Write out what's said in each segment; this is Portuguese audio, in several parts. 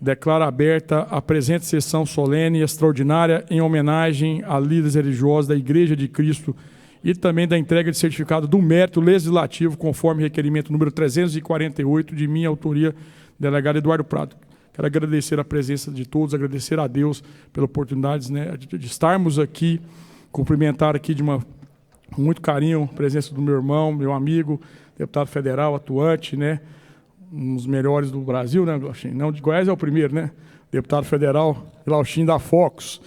declaro aberta a presente sessão solene e extraordinária em homenagem a líderes religiosos da Igreja de Cristo e também da entrega de certificado do mérito legislativo, conforme requerimento número 348, de minha autoria, delegado Eduardo Prado. Quero agradecer a presença de todos, agradecer a Deus pela oportunidade, né, de estarmos aqui, cumprimentar aqui com muito carinho a presença do meu irmão, meu amigo, deputado federal, atuante, né, um dos melhores do Brasil, né, Glauchinho? Não, de Goiás é o primeiro, né? Deputado federal, Glauchinho da Focus.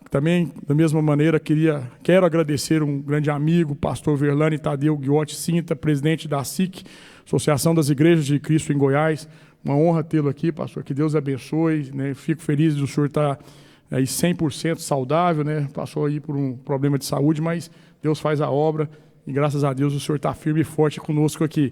Também, da mesma maneira, quero agradecer um grande amigo, pastor Verlane Tadeu Guiotti Cinta, presidente da SIC, Associação das Igrejas de Cristo em Goiás. Uma honra tê-lo aqui, pastor, que Deus abençoe, né? Fico feliz de o senhor estar aí 100% saudável, né? Passou aí por um problema de saúde, mas Deus faz a obra e, graças a Deus, o senhor está firme e forte conosco aqui.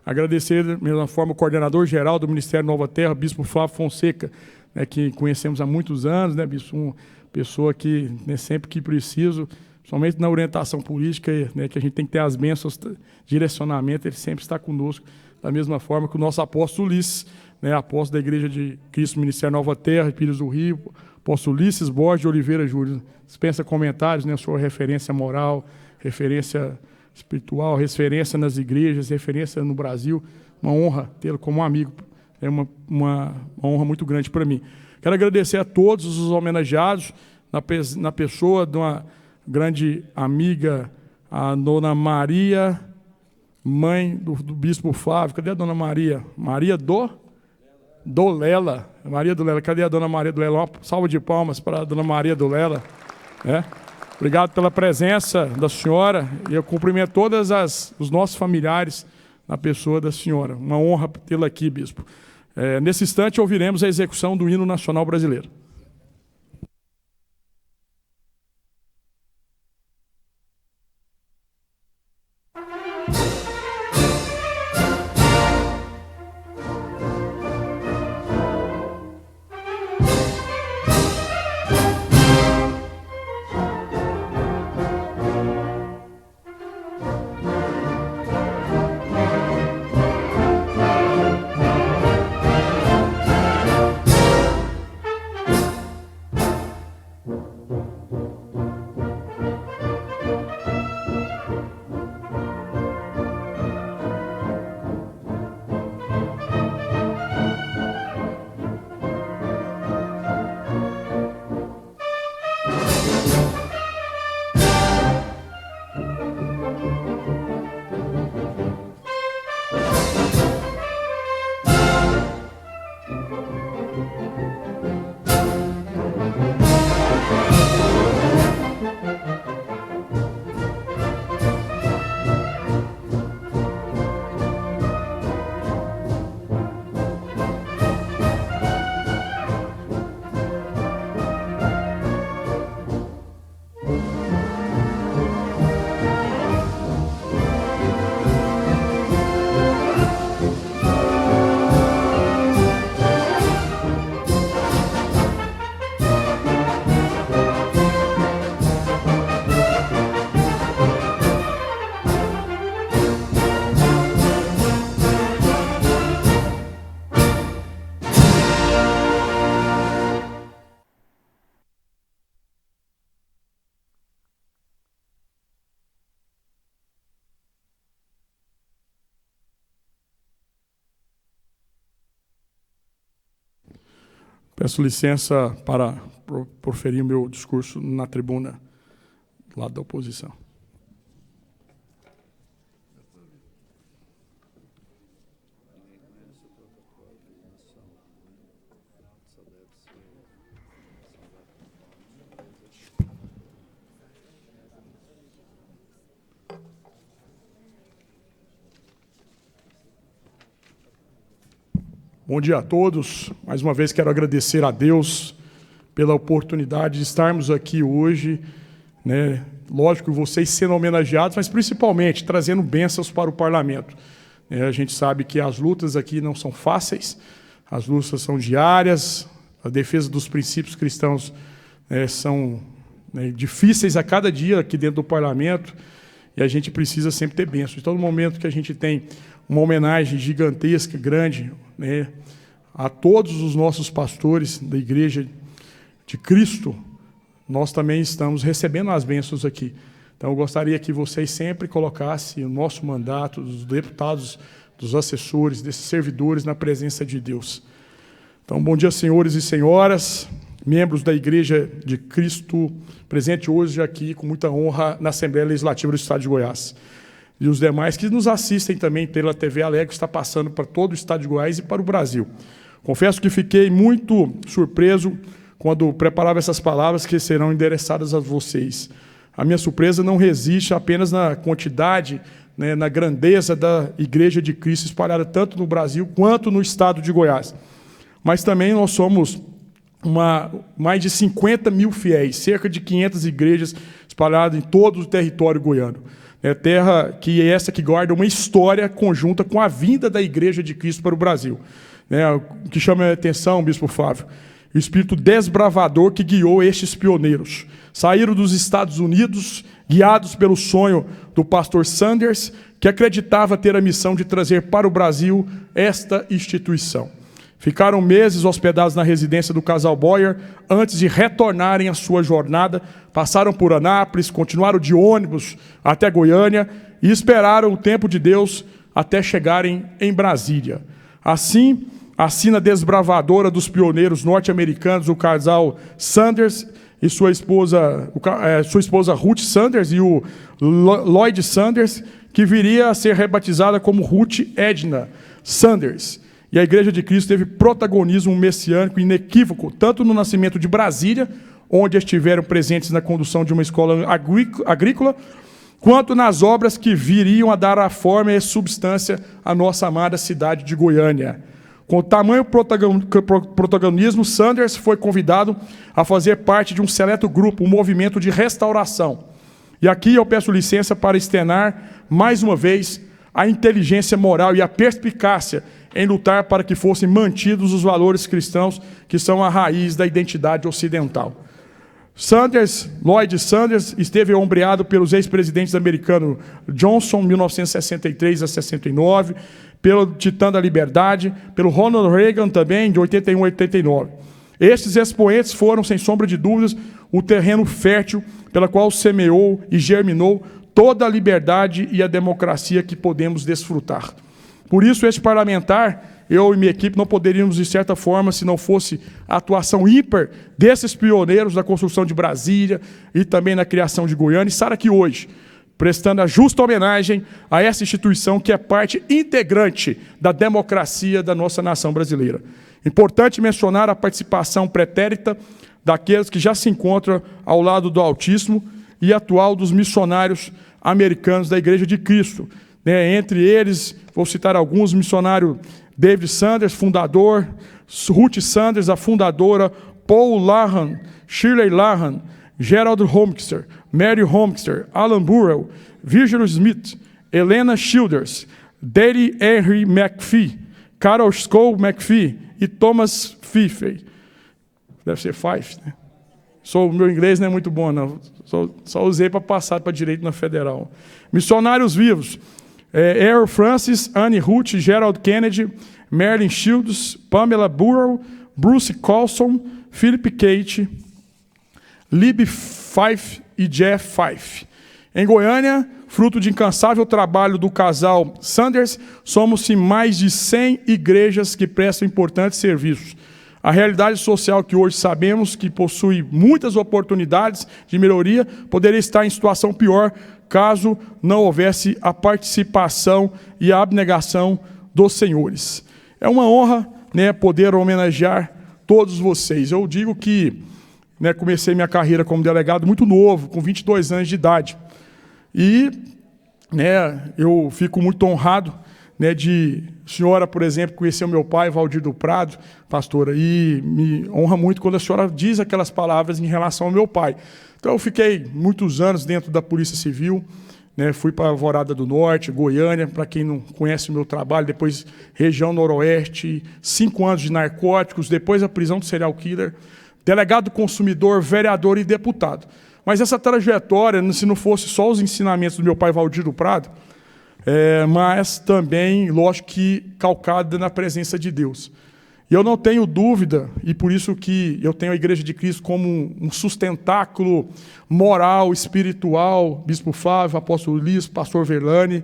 Agradecer, da mesma forma, o coordenador-geral do Ministério Nova Terra, Bispo Flávio Fonseca, né, que conhecemos há muitos anos, né, Bispo, uma pessoa que, né, sempre que preciso, somente na orientação política, né, que a gente tem que ter as bênçãos, direcionamento, ele sempre está conosco, da mesma forma que o nosso apóstolo Ulisses, né, apóstolo da Igreja de Cristo, Ministério Nova Terra, Pires do Rio, apóstolo Ulisses Borges de Oliveira Júlio. Dispensa comentários, né, sua referência moral, referência espiritual, referência nas igrejas, referência no Brasil. Uma honra tê-lo como um amigo. É uma honra muito grande para mim. Quero agradecer a todos os homenageados, na pessoa de uma grande amiga, a dona Maria, mãe do Bispo Flávio. Cadê a dona Maria? Maria do Lela. Maria do Lela. Cadê a dona Maria do Lela? Uma salva de palmas para a dona Maria do Lela. Obrigado pela presença da senhora e eu cumprimento todos os nossos familiares na pessoa da senhora. Uma honra tê-la aqui, bispo. Nesse instante, ouviremos a execução do hino nacional brasileiro. Peço licença para proferir o meu discurso na tribuna do lado da oposição. Bom dia a todos. Mais uma vez quero agradecer a Deus pela oportunidade de estarmos aqui hoje, né? Lógico, vocês sendo homenageados, mas principalmente trazendo bênçãos para o parlamento. A gente sabe que as lutas aqui não são fáceis, as lutas são diárias, a defesa dos princípios cristãos são difíceis a cada dia aqui dentro do parlamento, e a gente precisa sempre ter bênçãos. Então, no momento que a gente tem uma homenagem gigantesca, grande, né, a todos os nossos pastores da Igreja de Cristo, nós também estamos recebendo as bênçãos aqui. Então, eu gostaria que vocês sempre colocassem o nosso mandato, dos deputados, dos assessores, desses servidores, na presença de Deus. Então, bom dia, senhores e senhoras, membros da Igreja de Cristo, presente hoje aqui com muita honra na Assembleia Legislativa do Estado de Goiás. E os demais que nos assistem também pela TV Alegre, que está passando para todo o Estado de Goiás e para o Brasil. Confesso que fiquei muito surpreso quando preparava essas palavras que serão endereçadas a vocês. A minha surpresa não resiste apenas na quantidade, né, na grandeza da Igreja de Cristo espalhada tanto no Brasil quanto no Estado de Goiás. Mas também nós somos mais de 50 mil fiéis, cerca de 500 igrejas espalhadas em todo o território goiano. É terra que é essa que guarda uma história conjunta com a vinda da Igreja de Cristo para o Brasil. O que chama a atenção, Bispo Flávio, o espírito desbravador que guiou estes pioneiros. Saíram dos Estados Unidos, guiados pelo sonho do pastor Sanders, que acreditava ter a missão de trazer para o Brasil esta instituição. Ficaram meses hospedados na residência do casal Boyer antes de retornarem à sua jornada. Passaram por Anápolis, continuaram de ônibus até Goiânia e esperaram o tempo de Deus até chegarem em Brasília. Assim, a sina desbravadora dos pioneiros norte-americanos, o casal Sanders e sua esposa Ruth Sanders e o Lloyd Sanders, que viria a ser rebatizada como Ruth Edna Sanders. E a Igreja de Cristo teve protagonismo messiânico inequívoco, tanto no nascimento de Brasília, onde estiveram presentes na condução de uma escola agrícola, quanto nas obras que viriam a dar a forma e substância à nossa amada cidade de Goiânia. Com tamanho protagonismo, Sanders foi convidado a fazer parte de um seleto grupo, um movimento de restauração. E aqui eu peço licença para externar, mais uma vez, a inteligência moral e a perspicácia em lutar para que fossem mantidos os valores cristãos que são a raiz da identidade ocidental. Lloyd Sanders esteve ombreado pelos ex-presidentes americanos Johnson, 1963 a 69, pelo Titã da Liberdade, pelo Ronald Reagan também, de 81 a 89. Estes expoentes foram, sem sombra de dúvidas, o terreno fértil pela qual semeou e germinou toda a liberdade e a democracia que podemos desfrutar. Por isso, este parlamentar, eu e minha equipe, não poderíamos, de certa forma, se não fosse a atuação ímpar desses pioneiros da construção de Brasília e também na criação de Goiânia, estar aqui hoje, prestando a justa homenagem a essa instituição que é parte integrante da democracia da nossa nação brasileira. Importante mencionar a participação pretérita daqueles que já se encontram ao lado do altíssimo e atual dos missionários americanos da Igreja de Cristo. Entre eles, vou citar alguns: missionário David Sanders, fundador, Ruth Sanders, a fundadora, Paul Lahan, Shirley Lahan, Gerald Homkster, Mary Homkster, Alan Burrell, Virgil Smith, Helena Childers, Daddy Henry McPhee, Carol Skoll McPhee e Thomas Fife. Deve ser Fife, né? O meu inglês não é muito bom, não. Só usei para passar para direito na Federal. Missionários vivos: Earl Francis, Annie Ruth, Gerald Kennedy, Marilyn Shields, Pamela Burrell, Bruce Colson, Philip Kate, Libby Fife e Jeff Fife. Em Goiânia, fruto de incansável trabalho do casal Sanders, somos mais de 100 igrejas que prestam importantes serviços. A realidade social que hoje sabemos que possui muitas oportunidades de melhoria poderia estar em situação pior caso não houvesse a participação e a abnegação dos senhores. É uma honra, poder homenagear todos vocês. Eu digo que comecei minha carreira como delegado muito novo, com 22 anos de idade. E eu fico muito honrado de senhora, por exemplo, conhecer o meu pai, Valdir do Prado, pastora, e me honra muito quando a senhora diz aquelas palavras em relação ao meu pai. Então, eu fiquei muitos anos dentro da Polícia Civil, fui para Alvorada do Norte, Goiânia, para quem não conhece o meu trabalho, depois região noroeste, 5 anos de narcóticos, depois a prisão do serial killer, delegado do consumidor, vereador e deputado. Mas essa trajetória, se não fosse só os ensinamentos do meu pai, Valdir do Prado, mas também, lógico que calcada na presença de Deus. E eu não tenho dúvida, e por isso que eu tenho a Igreja de Cristo como um sustentáculo moral, espiritual, Bispo Flávio, Apóstolo Liz, Pastor Verlane,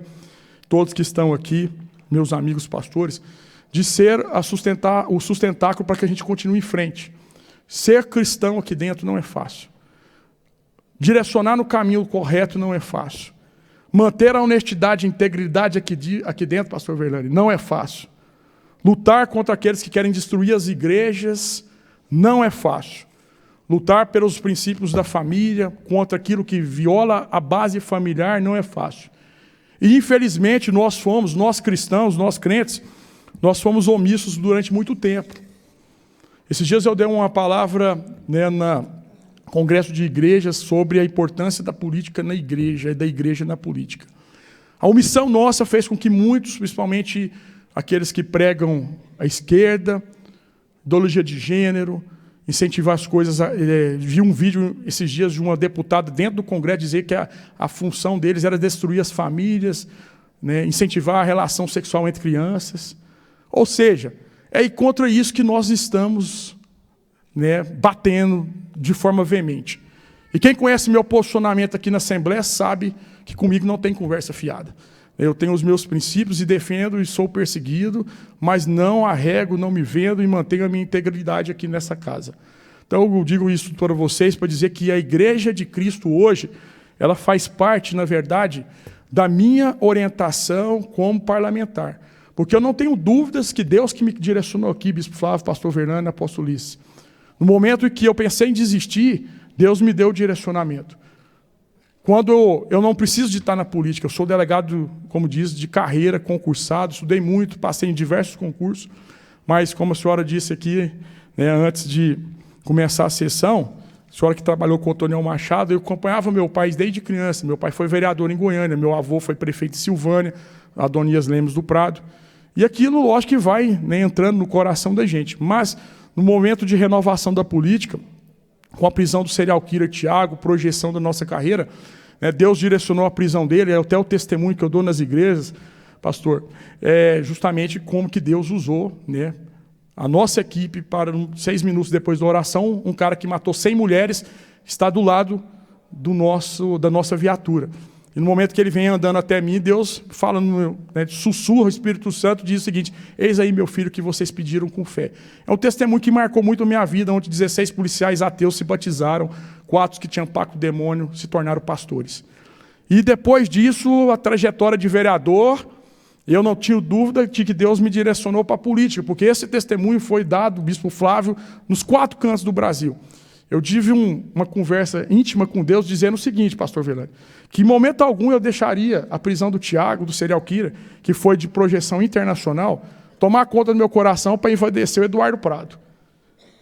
todos que estão aqui, meus amigos pastores, de ser o sustentáculo para que a gente continue em frente. Ser cristão aqui dentro não é fácil. Direcionar no caminho correto não é fácil. Manter a honestidade e integridade aqui dentro, Pastor Verlane, não é fácil. Lutar contra aqueles que querem destruir as igrejas não é fácil. Lutar pelos princípios da família, contra aquilo que viola a base familiar, não é fácil. E, infelizmente, nós cristãos, nós crentes, nós fomos omissos durante muito tempo. Esses dias eu dei uma palavra, na congresso de igrejas sobre a importância da política na igreja e da igreja na política. A omissão nossa fez com que muitos, principalmente aqueles que pregam a esquerda, ideologia de gênero, incentivar as coisas. Vi um vídeo esses dias de uma deputada dentro do Congresso dizer que a função deles era destruir as famílias, incentivar a relação sexual entre crianças. Ou seja, é contra isso que nós estamos batendo de forma veemente. E quem conhece meu posicionamento aqui na Assembleia sabe que comigo não tem conversa fiada. Eu tenho os meus princípios e defendo e sou perseguido, mas não arrego, não me vendo e mantenho a minha integridade aqui nessa casa. Então eu digo isso para vocês para dizer que a Igreja de Cristo hoje, ela faz parte, na verdade, da minha orientação como parlamentar. Porque eu não tenho dúvidas que Deus que me direcionou aqui, Bispo Flávio, Pastor Fernando e Apóstolo Liz. No momento em que eu pensei em desistir, Deus me deu o direcionamento. Quando eu não preciso de estar na política, eu sou delegado, como diz, de carreira, concursado, estudei muito, passei em diversos concursos, mas como a senhora disse aqui, antes de começar a sessão, a senhora que trabalhou com o Antônio Machado, eu acompanhava meu pai desde criança. Meu pai foi vereador em Goiânia, meu avô foi prefeito de Silvânia, Adonias Lemos do Prado. E aquilo, lógico, que vai entrando no coração da gente. Mas, no momento de renovação da política, com a prisão do serial killer Tiago, projeção da nossa carreira, Deus direcionou a prisão dele, até o testemunho que eu dou nas igrejas, pastor, justamente como que Deus usou a nossa equipe para, 6 minutos depois da oração, um cara que matou 100 mulheres está do lado da nossa viatura. E no momento que ele vem andando até mim, Deus fala, sussurra, o Espírito Santo diz o seguinte: eis aí meu filho que vocês pediram com fé. É um testemunho que marcou muito a minha vida, onde 16 policiais ateus se batizaram, 4 que tinham pacto demônio se tornaram pastores. E depois disso, a trajetória de vereador, eu não tinha dúvida de que Deus me direcionou para a política, porque esse testemunho foi dado, Bispo Flávio, nos 4 cantos do Brasil. Eu tive uma conversa íntima com Deus dizendo o seguinte, pastor Velani, que em momento algum eu deixaria a prisão do Tiago, do serial killer, que foi de projeção internacional, tomar conta do meu coração para envadecer o Eduardo Prado.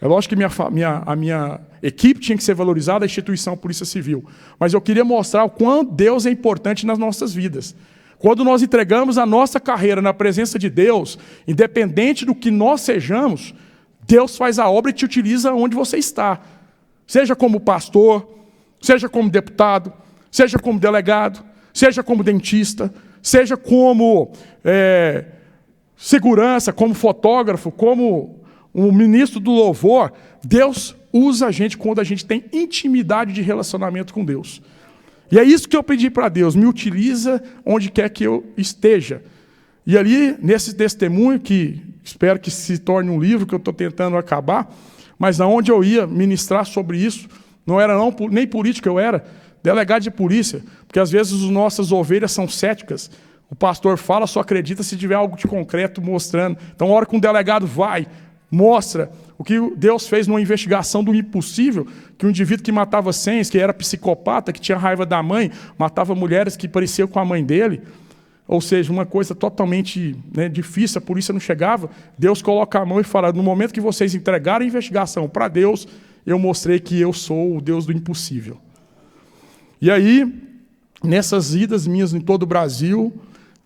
É lógico que a minha equipe tinha que ser valorizada, a instituição Polícia Civil. Mas eu queria mostrar o quão Deus é importante nas nossas vidas. Quando nós entregamos a nossa carreira na presença de Deus, independente do que nós sejamos, Deus faz a obra e te utiliza onde você está. Seja como pastor, seja como deputado, seja como delegado, seja como dentista, seja como segurança, como fotógrafo, como um ministro do louvor. Deus usa a gente quando a gente tem intimidade de relacionamento com Deus. E é isso que eu pedi para Deus, me utiliza onde quer que eu esteja. E ali, nesse testemunho, que espero que se torne um livro que eu estou tentando acabar, mas aonde eu ia ministrar sobre isso, não era nem político, eu era delegado de polícia, porque às vezes as nossas ovelhas são céticas. O pastor fala, só acredita se tiver algo de concreto mostrando. Então, a hora que um delegado vai, mostra o que Deus fez numa investigação do impossível, que um indivíduo que matava 100, que era psicopata, que tinha raiva da mãe, matava mulheres que pareciam com a mãe dele, ou seja, uma coisa totalmente difícil, a polícia não chegava, Deus coloca a mão e fala, no momento que vocês entregarem a investigação para Deus, eu mostrei que eu sou o Deus do impossível. E aí, nessas idas minhas em todo o Brasil,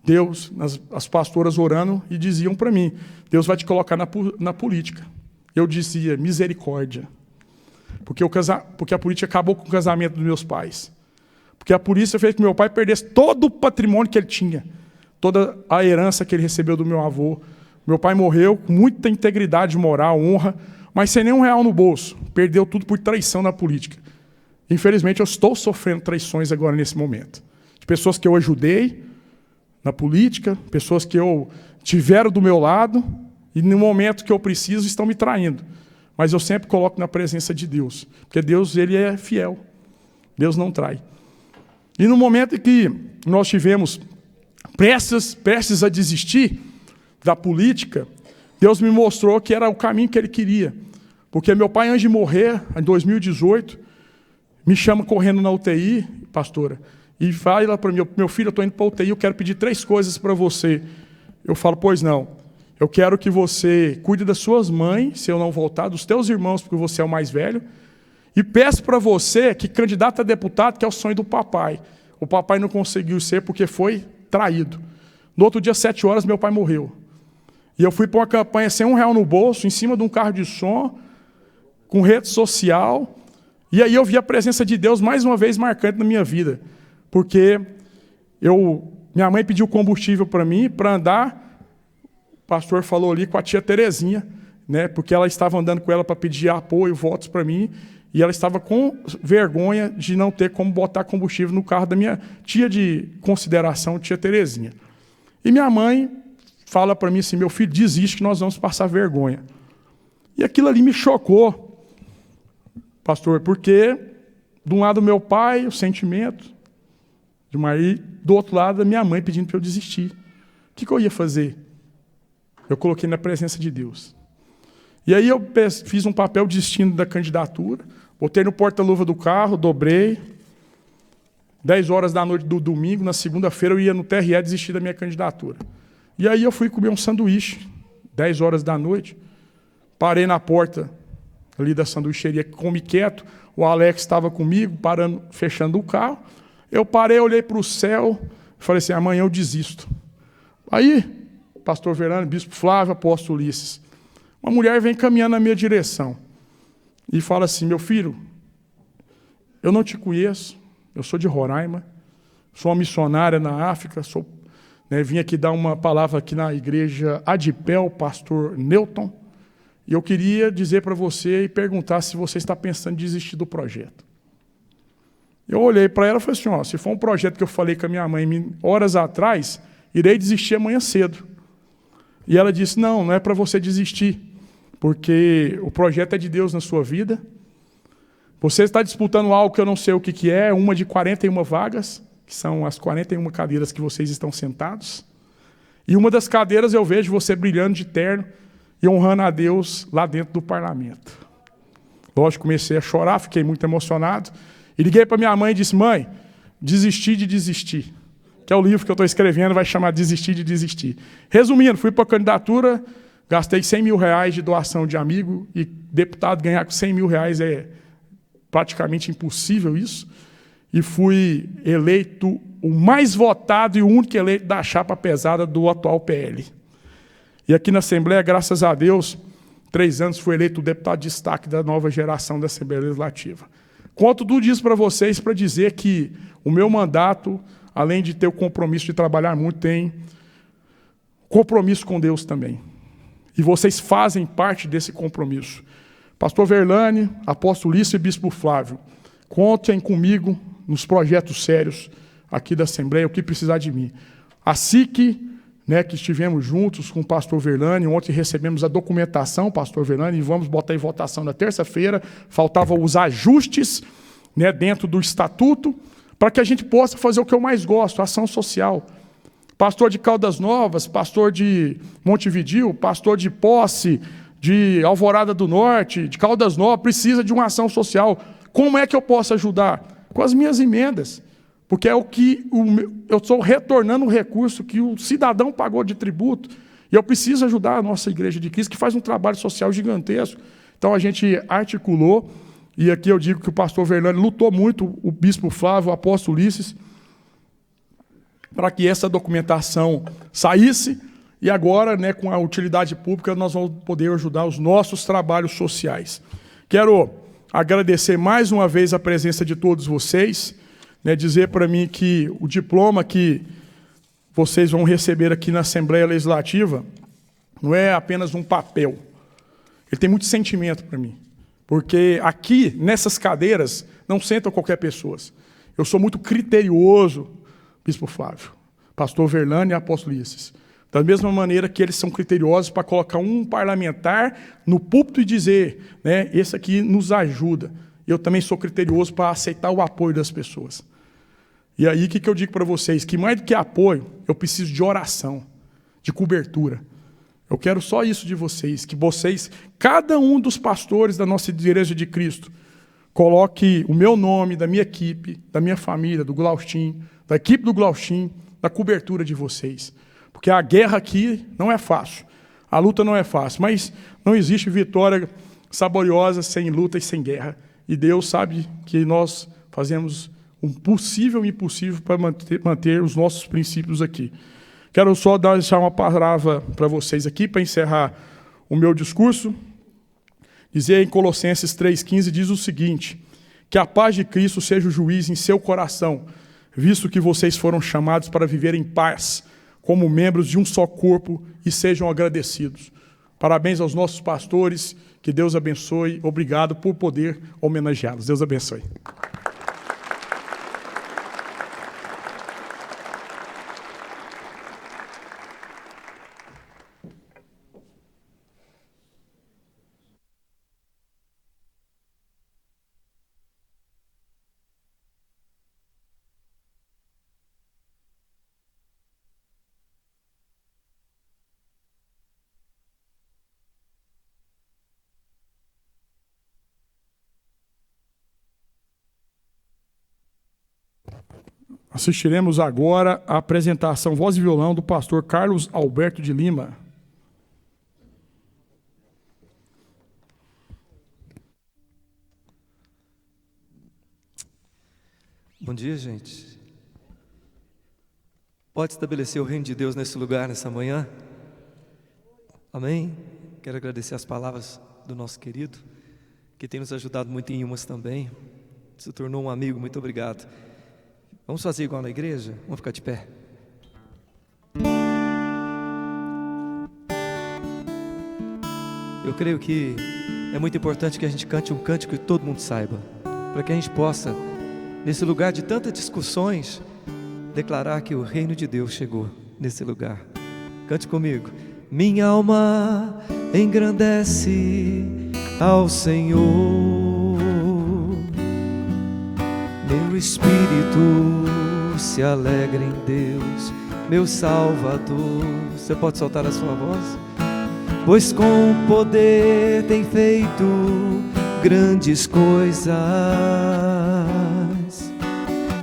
Deus, as pastoras orando e diziam para mim, Deus vai te colocar na política. Eu dizia, misericórdia. Porque a política acabou com o casamento dos meus pais. Porque a polícia fez que meu pai perdesse todo o patrimônio que ele tinha, toda a herança que ele recebeu do meu avô, Meu pai morreu com muita integridade moral, honra, mas sem nenhum real no bolso. Perdeu tudo por traição na política. Infelizmente, eu estou sofrendo traições agora nesse momento. De pessoas que eu ajudei na política, pessoas que eu tiveram do meu lado e no momento que eu preciso estão me traindo. Mas eu sempre coloco na presença de Deus, porque Deus, ele é fiel. Deus não trai. E no momento em que nós tivemos prestes a desistir da política, Deus me mostrou que era o caminho que ele queria. Porque meu pai, antes de morrer, em 2018, me chama correndo na UTI, pastora, e fala para mim, meu filho, eu estou indo para a UTI, eu quero pedir 3 coisas para você. Eu falo, pois não. Eu quero que você cuide das suas mães, se eu não voltar, dos teus irmãos, porque você é o mais velho, e peço para você que candidato a deputado, que é o sonho do papai. O papai não conseguiu ser porque foi traído. No outro dia, 7 horas, meu pai morreu. E eu fui para uma campanha sem R$1 no bolso, em cima de um carro de som, com rede social. E aí eu vi a presença de Deus mais uma vez marcante na minha vida. Porque minha mãe pediu combustível para mim, para andar. O pastor falou ali com a tia Terezinha, né, porque ela estava andando com ela para pedir apoio, votos para mim. E ela estava com vergonha de não ter como botar combustível no carro da minha tia de consideração, tia Terezinha. E minha mãe fala para mim assim, meu filho, desiste que nós vamos passar vergonha. E aquilo ali me chocou, pastor, porque de um lado meu pai, o sentimento de Maria, do outro lado a minha mãe pedindo para eu desistir. O que eu ia fazer? Eu coloquei na presença de Deus. E aí eu fiz um papel desistindo da candidatura, botei no porta-luva do carro, dobrei. 10 horas da noite do domingo, na segunda-feira, eu ia no TRE desistir da minha candidatura. E aí eu fui comer um sanduíche, 10 horas da noite. Parei na porta ali da sanduicheria, comi quieto. O Alex estava comigo, fechando o carro. Eu parei, olhei para o céu, falei assim, amanhã eu desisto. Aí, pastor Verano, bispo Flávio, apóstolo Ulisses, uma mulher vem caminhando na minha direção e fala assim, meu filho, eu não te conheço, eu sou de Roraima, sou uma missionária na África, vim aqui dar uma palavra aqui na igreja Adipel, pastor Newton, e eu queria dizer para você e perguntar se você está pensando em desistir do projeto. Eu olhei para ela e falei assim, se for um projeto que eu falei com a minha mãe horas atrás, irei desistir amanhã cedo. E ela disse, não é para você desistir, porque o projeto é de Deus na sua vida. Você está disputando algo que eu não sei o que é, uma de 41 vagas, que são as 41 cadeiras que vocês estão sentados. E uma das cadeiras eu vejo você brilhando de terno e honrando a Deus lá dentro do parlamento. Lógico, comecei a chorar, fiquei muito emocionado. E liguei para minha mãe e disse, mãe, desisti de desistir. Que é o livro que eu estou escrevendo, vai chamar Desistir de Desistir. Resumindo, fui para a candidatura, gastei R$100 mil de doação de amigo, e deputado ganhar com R$100 mil é praticamente impossível isso, e fui eleito o mais votado e o único eleito da chapa pesada do atual PL. E aqui na Assembleia, graças a Deus, 3 anos fui eleito o deputado de destaque da nova geração da Assembleia Legislativa. Conto tudo isso para vocês para dizer que o meu mandato, além de ter o compromisso de trabalhar muito, tem compromisso com Deus também. E vocês fazem parte desse compromisso. Pastor Verlane, apóstolo Ulisses e bispo Flávio, contem comigo nos projetos sérios aqui da Assembleia, o que precisar de mim. A SIC, que estivemos juntos com o pastor Verlane, ontem recebemos a documentação, pastor Verlane, e vamos botar em votação na terça-feira, faltavam os ajustes dentro do estatuto, para que a gente possa fazer o que eu mais gosto, a ação social. Pastor de Caldas Novas, pastor de Montevidéu, pastor de Posse, de Alvorada do Norte, de Caldas Novas, precisa de uma ação social. Como é que eu posso ajudar? Com as minhas emendas. Porque é o que eu estou retornando o recurso que o cidadão pagou de tributo. E eu preciso ajudar a nossa Igreja de Cristo, que faz um trabalho social gigantesco. Então a gente articulou, e aqui eu digo que o pastor Verlane lutou muito, o bispo Flávio, o apóstolo Ulisses, para que essa documentação saísse, e agora, com a utilidade pública, nós vamos poder ajudar os nossos trabalhos sociais. Quero agradecer mais uma vez a presença de todos vocês, dizer para mim que o diploma que vocês vão receber aqui na Assembleia Legislativa não é apenas um papel. Ele tem muito sentimento para mim. Porque aqui, nessas cadeiras, não sentam qualquer pessoa. Eu sou muito criterioso, Bispo Flávio, Pastor Verlane e Apóstolo Ulisses. Da mesma maneira que eles são criteriosos para colocar um parlamentar no púlpito e dizer, né, esse aqui nos ajuda. Eu também sou criterioso para aceitar o apoio das pessoas. E aí, o que eu digo para vocês? Que mais do que apoio, eu preciso de oração, de cobertura. Eu quero só isso de vocês, que vocês, cada um dos pastores da nossa Igreja de Cristo, coloque o meu nome, da minha equipe, da minha família, do Glaustin, da equipe do Glaustin, da cobertura de vocês. Porque a guerra aqui não é fácil, a luta não é fácil, mas não existe vitória saboriosa sem luta e sem guerra. E Deus sabe que nós fazemos o possível e impossível para manter os nossos princípios aqui. Quero só deixar uma palavra para vocês aqui, para encerrar o meu discurso. Dizer em Colossenses 3,15, diz o seguinte: que a paz de Cristo seja o juiz em seu coração, visto que vocês foram chamados para viver em paz, como membros de um só corpo, e sejam agradecidos. Parabéns aos nossos pastores, que Deus abençoe. Obrigado por poder homenageá-los. Deus abençoe. Assistiremos agora a apresentação voz e violão do pastor Carlos Alberto de Lima. Bom dia, gente. Pode estabelecer o reino de Deus nesse lugar, nessa manhã? Amém? Quero agradecer as palavras do nosso querido, que tem nos ajudado muito em umas também. Se tornou um amigo, muito obrigado. Vamos fazer igual na igreja? Vamos ficar de pé. Eu creio que é muito importante que a gente cante um cântico que todo mundo saiba, para que a gente possa, nesse lugar de tantas discussões, declarar que o reino de Deus chegou nesse lugar. Cante comigo. Minha alma engrandece ao Senhor, meu espírito se alegra em Deus, meu Salvador. Você pode soltar a sua voz? Pois com poder tem feito grandes coisas,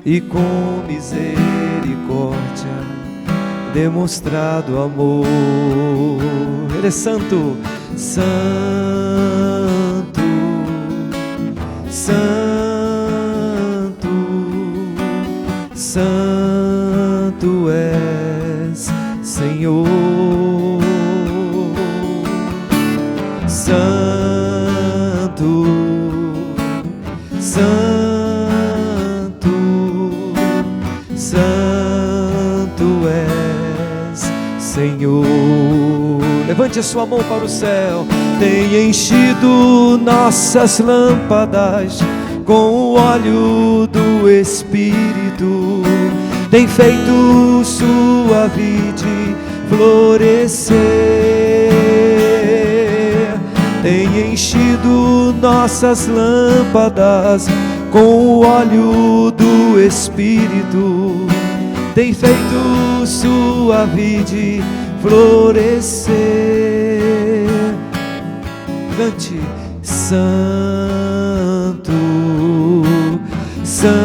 e com misericórdia demonstrado amor. Ele é santo, santo, santo, santo és, Senhor. Santo, santo, santo és, Senhor. Levante a sua mão para o céu. Tem enchido nossas lâmpadas com o óleo do Espírito, tem feito sua vide florescer, tem enchido nossas lâmpadas com o óleo do Espírito, tem feito sua vide florescer. Cante. Santo, santo,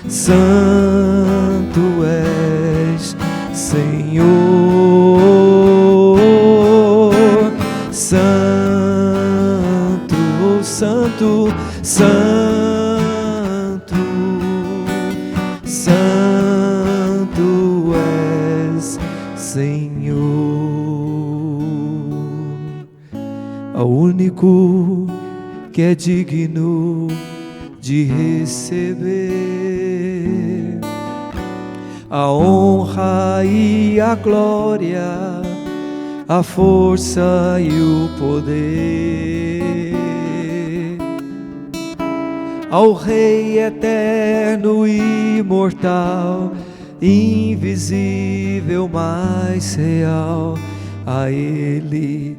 santo és, Senhor. Santo, santo, santo, santo és, Senhor. Ao único que é digno de receber a honra e a glória, a força e o poder, ao Rei eterno e imortal, invisível, mas real, a Ele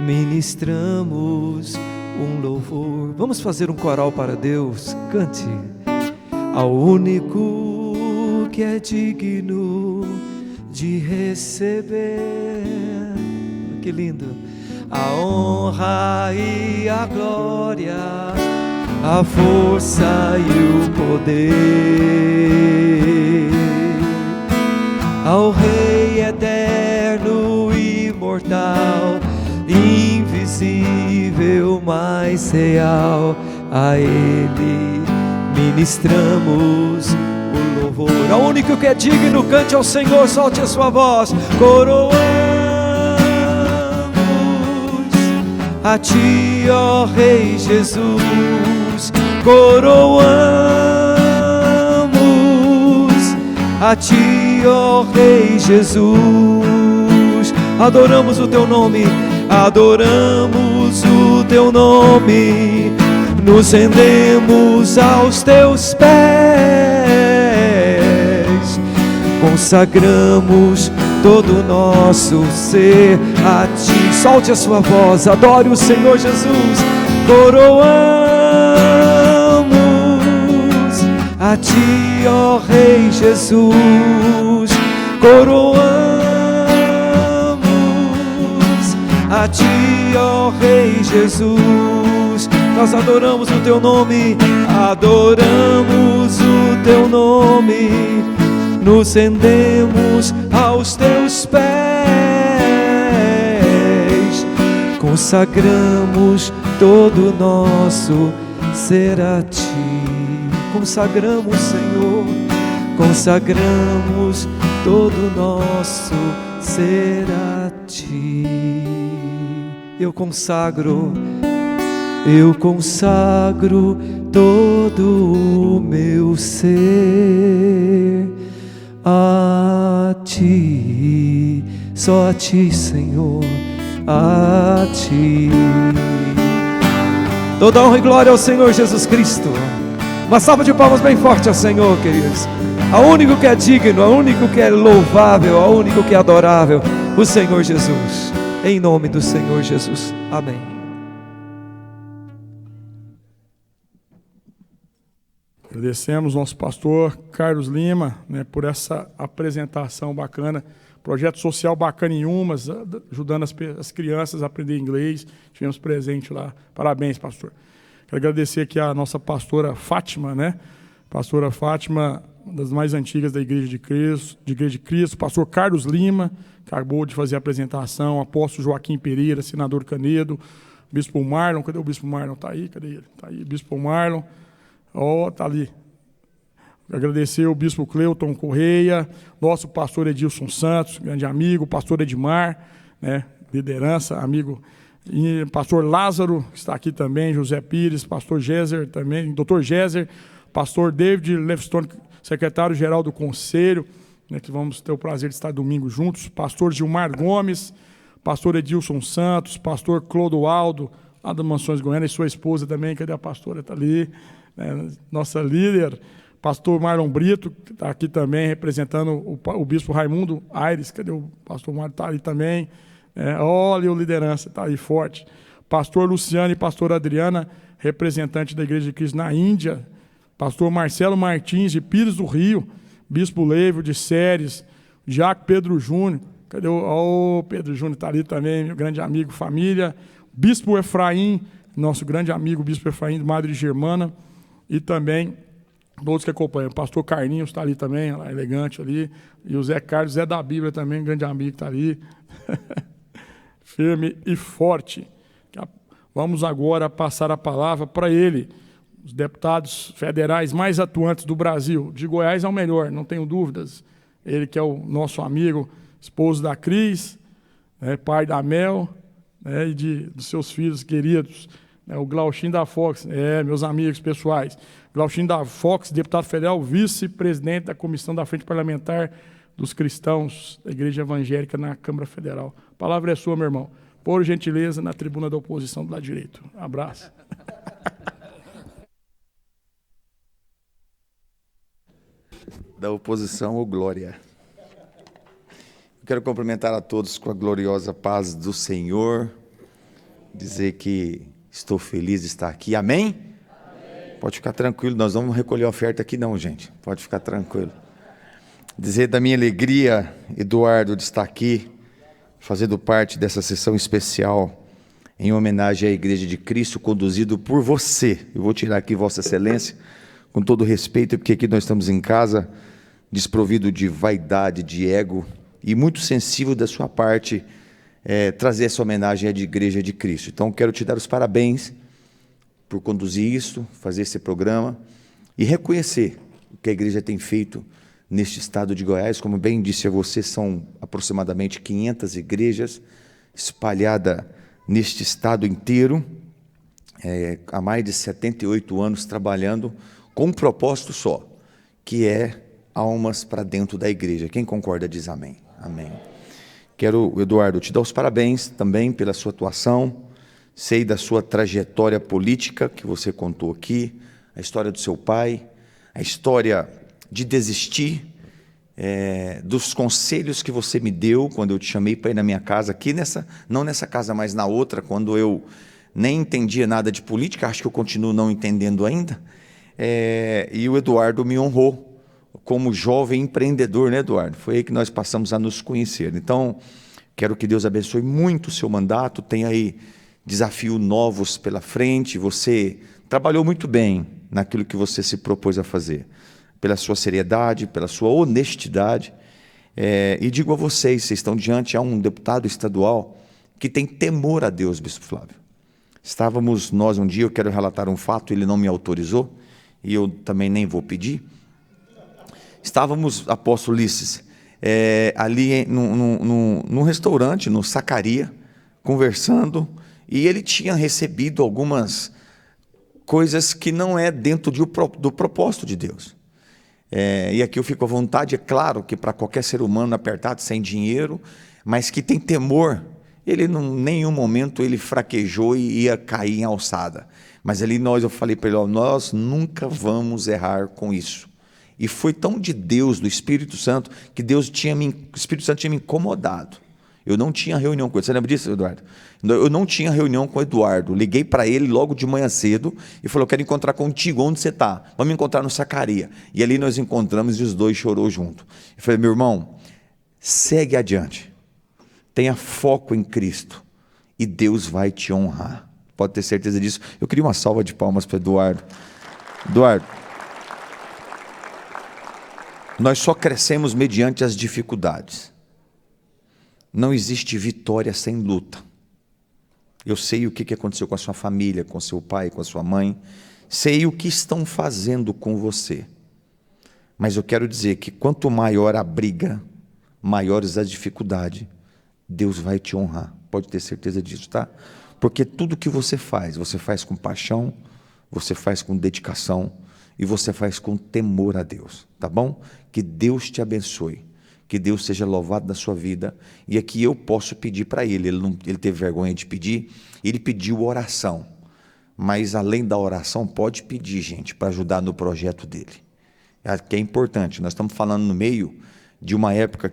ministramos um louvor. Vamos fazer um coral para Deus. Cante. Ao único que é digno de receber, que lindo, a honra e a glória, a força e o poder, ao Rei eterno e imortal, invisível, mas real, a Ele ministramos o louvor. Ao único que é digno, cante ao Senhor, solte a sua voz. Coroamos a Ti, ó Rei Jesus, coroamos a Ti, ó Rei Jesus. Adoramos o Teu nome, adoramos o Teu nome, nos rendemos aos Teus pés, consagramos todo o nosso ser a Ti. Solte a sua voz, adore o Senhor Jesus. Coroamos a Ti, ó Rei Jesus, coroamos a Ti, ó Rei Jesus. Nós adoramos o Teu nome, adoramos o Teu nome, nos rendemos aos Teus pés, consagramos todo o nosso ser a Ti. Consagramos, Senhor, consagramos todo o nosso ser a Ti. Eu consagro todo o meu ser a Ti, só a Ti, Senhor, a Ti. Toda honra e glória ao Senhor Jesus Cristo. Uma salva de palmas bem forte ao Senhor, queridos. Ao único que é digno, ao único que é louvável, ao único que é adorável, o Senhor Jesus. Em nome do Senhor Jesus. Amém. Agradecemos nosso pastor Carlos Lima, né, por essa apresentação bacana, projeto social bacana em Umas, ajudando as crianças a aprender inglês. Tivemos presente lá. Parabéns, pastor. Quero agradecer aqui a nossa pastora Fátima, né? Pastora Fátima, uma das mais antigas da Igreja de Cristo, pastor Carlos Lima, que acabou de fazer a apresentação, apóstolo Joaquim Pereira, senador Canedo, bispo Marlon, cadê o bispo Marlon? Está aí, cadê ele? Está aí, bispo Marlon, está ali. Agradecer o bispo Cleuton Correia, nosso pastor Edilson Santos, grande amigo, pastor Edmar, né? Liderança, amigo, e pastor Lázaro, que está aqui também, José Pires, pastor Géser também, doutor Géser, pastor David Levstone, secretário-geral do Conselho, né, que vamos ter o prazer de estar domingo juntos, pastor Gilmar Gomes, pastor Edilson Santos, pastor Clodoaldo, lá da Mansões Goiânia, e sua esposa também, cadê a pastora? Está ali, né, nossa líder, pastor Marlon Brito, que está aqui também, representando o bispo Raimundo Aires, cadê o pastor Marlon? Está ali também. Olha o liderança, está aí forte. Pastor Luciano e pastor Adriana, representante da Igreja de Cristo na Índia. Pastor Marcelo Martins, de Pires do Rio. Bispo Leivio, de Séries. Jaco Pedro Júnior. Cadê o Pedro Júnior? Está ali também, meu grande amigo, família. Bispo Efraim, nosso grande amigo, Bispo Efraim, de Madre Germana. E também todos que acompanham. O pastor Carlinhos está ali também, lá, elegante ali. E o Zé Carlos, Zé da Bíblia também, grande amigo, está ali. Firme e forte. Vamos agora passar a palavra para ele, os deputados federais mais atuantes do Brasil. De Goiás é o melhor, não tenho dúvidas. Ele que é o nosso amigo, esposo da Cris, né, pai da Mel, né, e dos seus filhos queridos, O Glauchinho da Fox, meus amigos pessoais. Glauchinho da Fox, deputado federal, vice-presidente da Comissão da Frente Parlamentar dos Cristãos da Igreja Evangélica na Câmara Federal. A palavra é sua, meu irmão. Por gentileza, na tribuna da oposição do lado direito. Abraço. Da oposição, ô glória. Eu quero cumprimentar a todos com a gloriosa paz do Senhor, dizer que estou feliz de estar aqui, amém? Amém. Pode ficar tranquilo, nós não vamos recolher a oferta aqui não, gente, pode ficar tranquilo. Dizer da minha alegria, Eduardo, de estar aqui, fazendo parte dessa sessão especial, em homenagem à Igreja de Cristo, conduzido por você. Eu vou tirar aqui Vossa Excelência, com todo respeito, porque aqui nós estamos em casa, desprovido de vaidade, de ego, e muito sensível da sua parte, trazer essa homenagem à Igreja de Cristo. Então, quero te dar os parabéns por conduzir isso, fazer esse programa, e reconhecer o que a Igreja tem feito neste estado de Goiás. Como bem disse a você, são aproximadamente 500 igrejas espalhadas neste estado inteiro, há mais de 78 anos trabalhando com um propósito só, que é almas para dentro da igreja. Quem concorda diz amém. Amém. Quero, Eduardo, te dar os parabéns também pela sua atuação. Sei da sua trajetória política que você contou aqui, a história do seu pai, a história de desistir, dos conselhos que você me deu quando eu te chamei para ir na minha casa, aqui não nessa casa, mas na outra, quando eu nem entendia nada de política, acho que eu continuo não entendendo ainda, e o Eduardo me honrou como jovem empreendedor, né, Eduardo? Foi aí que nós passamos a nos conhecer. Então, quero que Deus abençoe muito o seu mandato, tem aí desafios novos pela frente, você trabalhou muito bem naquilo que você se propôs a fazer, pela sua seriedade, pela sua honestidade, e digo a vocês estão diante a um deputado estadual que tem temor a Deus, Bispo Flávio. Estávamos nós um dia, eu quero relatar um fato, ele não me autorizou, e eu também nem vou pedir. Estávamos, apóstolo Ulisses, ali num restaurante, no Sacaria, conversando, e ele tinha recebido algumas coisas que não é dentro do propósito de Deus. E aqui eu fico à vontade, é claro que para qualquer ser humano apertado, sem dinheiro, mas que tem temor, ele em nenhum momento ele fraquejou e ia cair em alçada. Mas ali eu falei para ele, nós nunca vamos errar com isso. E foi tão de Deus, do Espírito Santo, que o Espírito Santo tinha me incomodado. Eu não tinha reunião com ele. Você lembra disso, Eduardo? Eu não tinha reunião com o Eduardo. Liguei para ele logo de manhã cedo e falou, eu quero encontrar contigo. Onde você está? Vamos encontrar no Sacaria. E ali nós encontramos e os dois chorou junto. Eu falei, meu irmão, segue adiante. Tenha foco em Cristo e Deus vai te honrar. Pode ter certeza disso. Eu queria uma salva de palmas para Eduardo. Eduardo, nós só crescemos mediante as dificuldades. Não existe vitória sem luta. Eu sei o que aconteceu com a sua família, com seu pai, com a sua mãe. Sei o que estão fazendo com você. Mas eu quero dizer que quanto maior a briga, maiores as dificuldades, Deus vai te honrar. Pode ter certeza disso, tá? Porque tudo que você faz com paixão, você faz com dedicação e você faz com temor a Deus, tá bom? Que Deus te abençoe. Que Deus seja louvado na sua vida. E aqui eu posso pedir para ele. Ele teve vergonha de pedir. Ele pediu oração. Mas além da oração, pode pedir, gente, para ajudar no projeto dele. Que é importante. Nós estamos falando no meio de uma época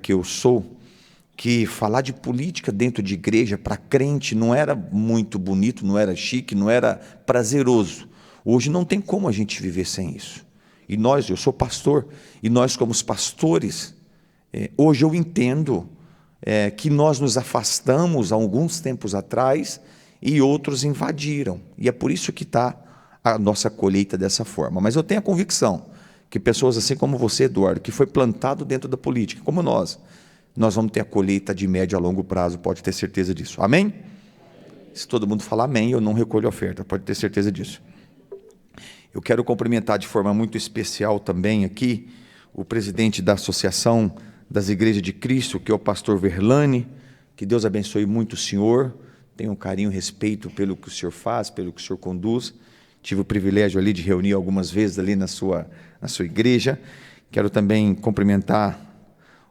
que falar de política dentro de igreja para crente não era muito bonito, não era chique, não era prazeroso. Hoje não tem como a gente viver sem isso. E eu sou pastor, e nós como os pastores, hoje eu entendo que nós nos afastamos há alguns tempos atrás e outros invadiram. E é por isso que está a nossa colheita dessa forma. Mas eu tenho a convicção que pessoas assim como você, Eduardo, que foi plantado dentro da política, como nós vamos ter a colheita de médio a longo prazo, pode ter certeza disso. Amém? Se todo mundo falar amém, eu não recolho a oferta, pode ter certeza disso. Eu quero cumprimentar de forma muito especial também aqui o presidente da Associação das Igrejas de Cristo, que é o pastor Verlane, que Deus abençoe muito o senhor, tenho um carinho e respeito pelo que o senhor faz, pelo que o senhor conduz. Tive o privilégio ali de reunir algumas vezes ali na sua igreja. Quero também cumprimentar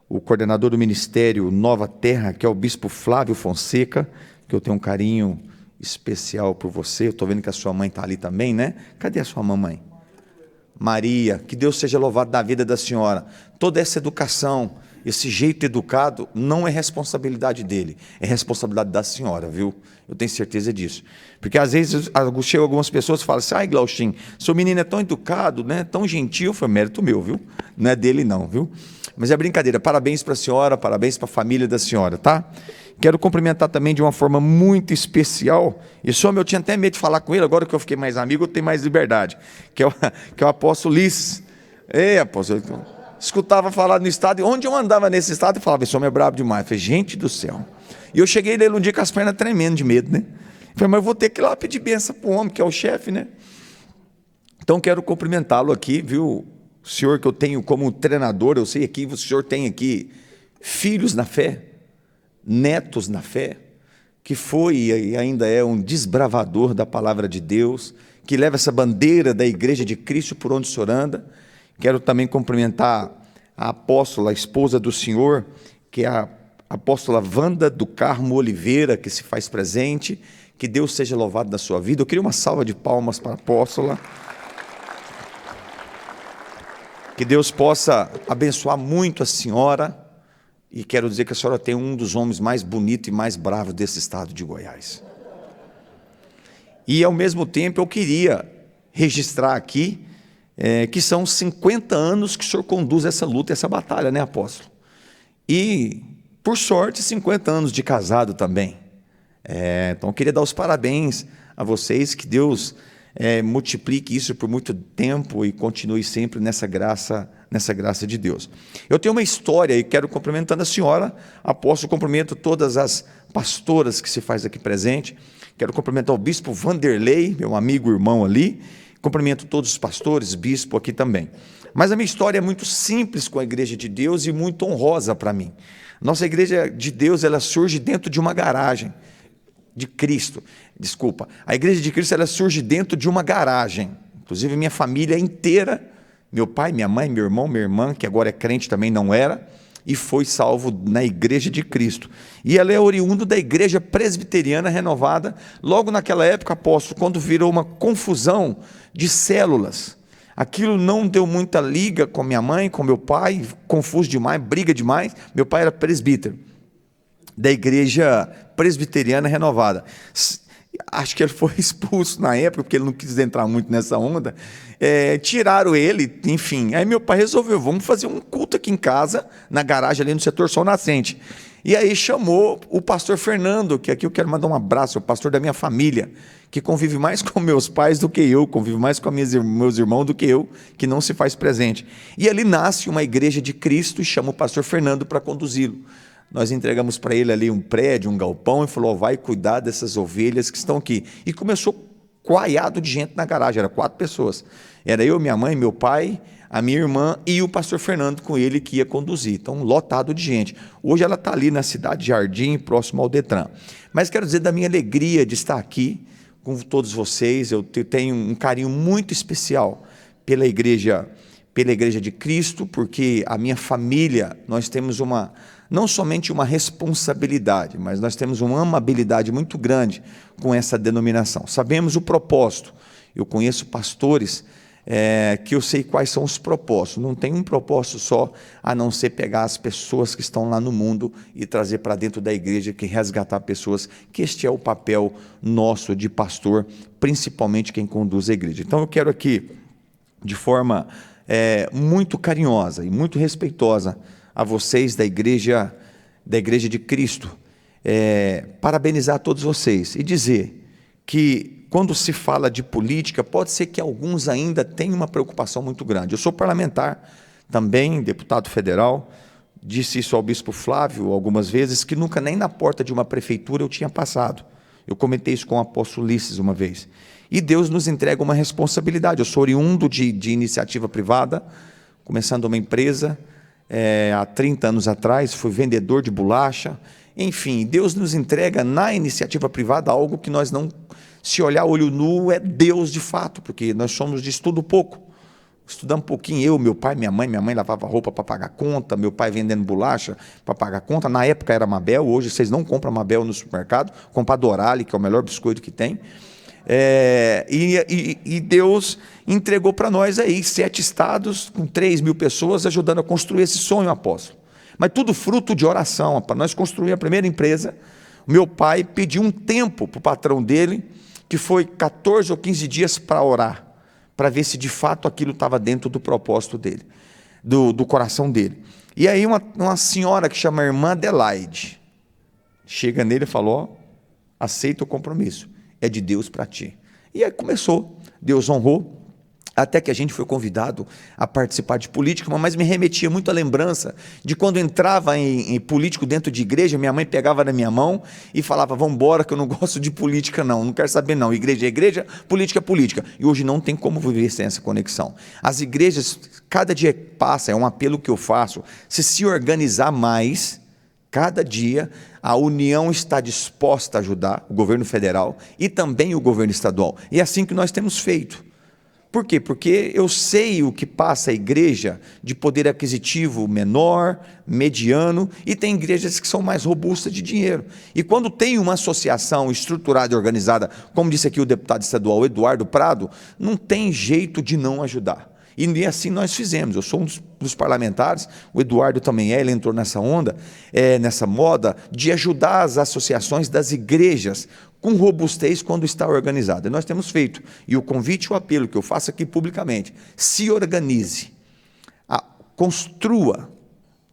o coordenador do Ministério Nova Terra, que é o Bispo Flávio Fonseca, que eu tenho um carinho especial por você. Estou vendo que a sua mãe está ali também, né? Cadê a sua mamãe? Maria, que Deus seja louvado na vida da senhora. Toda essa educação, esse jeito educado, não é responsabilidade dele, é responsabilidade da senhora, viu? Eu tenho certeza disso. Porque às vezes chegam algumas pessoas e falam assim: ai, Glauchinho, seu menino é tão educado, né? Tão gentil. Foi mérito meu, viu? Não é dele não, viu? Mas é brincadeira. Parabéns para a senhora, parabéns para a família da senhora, tá? Quero cumprimentar também de uma forma muito especial. Esse homem eu tinha até medo de falar com ele, agora que eu fiquei mais amigo, eu tenho mais liberdade. Que é o apóstolo Ulisses. Ei, apóstolo, escutava falar no estado, e onde eu andava nesse estado, eu falava: esse homem é brabo demais. Eu falei: gente do céu. E eu cheguei nele um dia com as pernas tremendo de medo, né? Eu falei: mas eu vou ter que ir lá pedir bênção para o homem, que é o chefe, né? Então quero cumprimentá-lo aqui, viu? O senhor que eu tenho como treinador, eu sei que o senhor tem aqui filhos na fé, netos na fé, que foi e ainda é um desbravador da palavra de Deus, que leva essa bandeira da Igreja de Cristo por onde o senhor anda. Quero também cumprimentar a apóstola, a esposa do senhor, que é a apóstola Wanda do Carmo Oliveira, que se faz presente. Que Deus seja louvado na sua vida. Eu queria uma salva de palmas para a apóstola. Que Deus possa abençoar muito a senhora. E quero dizer que a senhora tem um dos homens mais bonitos e mais bravos desse estado de Goiás. E ao mesmo tempo eu queria registrar aqui que são 50 anos que o senhor conduz essa luta, essa batalha, né, apóstolo? E, por sorte, 50 anos de casado também. Então eu queria dar os parabéns a vocês, que Deus multiplique isso por muito tempo e continue sempre nessa graça de Deus. Eu tenho uma história e quero cumprimentando a senhora, apóstolo, cumprimento todas as pastoras que se faz aqui presente, quero cumprimentar o bispo Vanderlei, meu amigo, irmão ali, cumprimento todos os pastores, bispo aqui também. Mas a minha história é muito simples com a Igreja de Deus e muito honrosa para mim. Nossa Igreja de Deus, ela surge dentro de uma garagem de Cristo, desculpa, a Igreja de Cristo, ela surge dentro de uma garagem, inclusive minha família inteira, meu pai, minha mãe, meu irmão, minha irmã, que agora é crente também, não era, e foi salvo na Igreja de Cristo. E ela é oriundo da Igreja Presbiteriana Renovada, logo naquela época, apóstolo, quando virou uma confusão de células. Aquilo não deu muita liga com minha mãe, com meu pai, confuso demais, briga demais. Meu pai era presbítero da Igreja Presbiteriana Renovada. Acho que ele foi expulso na época, porque ele não quis entrar muito nessa onda. Tiraram ele, enfim. Aí meu pai resolveu: vamos fazer um culto aqui em casa, na garagem ali no setor Sol Nascente. E aí chamou o pastor Fernando, que aqui eu quero mandar um abraço, o pastor da minha família, que convive mais com meus pais do que eu, convive mais com meus irmãos do que eu, que não se faz presente. E ali nasce uma Igreja de Cristo e chama o pastor Fernando para conduzi-lo. Nós entregamos para ele ali um prédio, um galpão, e falou: vai cuidar dessas ovelhas que estão aqui. E começou coaiado de gente na garagem, era 4 pessoas. Era eu, minha mãe, meu pai, a minha irmã e o pastor Fernando com ele, que ia conduzir. Então, lotado de gente. Hoje ela está ali na cidade de Jardim, próximo ao Detran. Mas quero dizer da minha alegria de estar aqui com todos vocês. Eu tenho um carinho muito especial pela igreja de Cristo, porque a minha família, nós temos não somente uma responsabilidade, mas nós temos uma amabilidade muito grande com essa denominação. Sabemos o propósito. Eu conheço pastores que eu sei quais são os propósitos. Não tem um propósito só, a não ser pegar as pessoas que estão lá no mundo e trazer para dentro da igreja, que resgatar pessoas, que este é o papel nosso de pastor, principalmente quem conduz a igreja. Então eu quero aqui, de forma muito carinhosa e muito respeitosa, a vocês da igreja de Cristo, parabenizar todos vocês e dizer que quando se fala de política, pode ser que alguns ainda tenham uma preocupação muito grande. Eu sou parlamentar também, deputado federal, disse isso ao bispo Flávio algumas vezes, que nunca nem na porta de uma prefeitura eu tinha passado. Eu comentei isso com o apóstolo Ulisses uma vez. E Deus nos entrega uma responsabilidade. Eu sou oriundo de iniciativa privada, começando uma empresa, há 30 anos atrás, fui vendedor de bolacha, Enfim, Deus nos entrega na iniciativa privada algo que nós não, se olhar olho nu, é Deus de fato, porque nós somos de estudo pouco. Estudamos um pouquinho, eu, meu pai, minha mãe lavava roupa para pagar conta, meu pai vendendo bolacha para pagar conta. Na época era Mabel, hoje vocês não compram Mabel no supermercado, compram Dorale, que é o melhor biscoito que tem. E Deus entregou para nós aí 7 estados, com 3.000 pessoas, ajudando a construir esse sonho, apóstolo. Mas tudo fruto de oração. Para nós construir a primeira empresa, meu pai pediu um tempo para o patrão dele, que foi 14 ou 15 dias para orar, para ver se de fato aquilo estava dentro do propósito dele, do coração dele. E aí uma senhora que chama irmã Adelaide, chega nele e falou, aceita o compromisso, é de Deus para ti. E aí começou, Deus honrou, até que a gente foi convidado a participar de política, mas me remetia muito à lembrança de quando entrava em político dentro de igreja, minha mãe pegava na minha mão e falava, vamos embora que eu não gosto de política não quero saber não, igreja é igreja, política é política. E hoje não tem como viver sem essa conexão. As igrejas, cada dia que passa, é um apelo que eu faço, se organizar mais, cada dia a União está disposta a ajudar, o governo federal e também o governo estadual. E é assim que nós temos feito. Por quê? Porque eu sei o que passa a igreja de poder aquisitivo menor, mediano, e tem igrejas que são mais robustas de dinheiro. E quando tem uma associação estruturada e organizada, como disse aqui o deputado estadual Eduardo Prado, não tem jeito de não ajudar. E assim nós fizemos. Eu sou um dos parlamentares, o Eduardo também ele entrou nessa onda, nessa moda, de ajudar as associações das igrejas com robustez quando está organizada. E nós temos feito. E o convite e o apelo que eu faço aqui publicamente, se organize, construa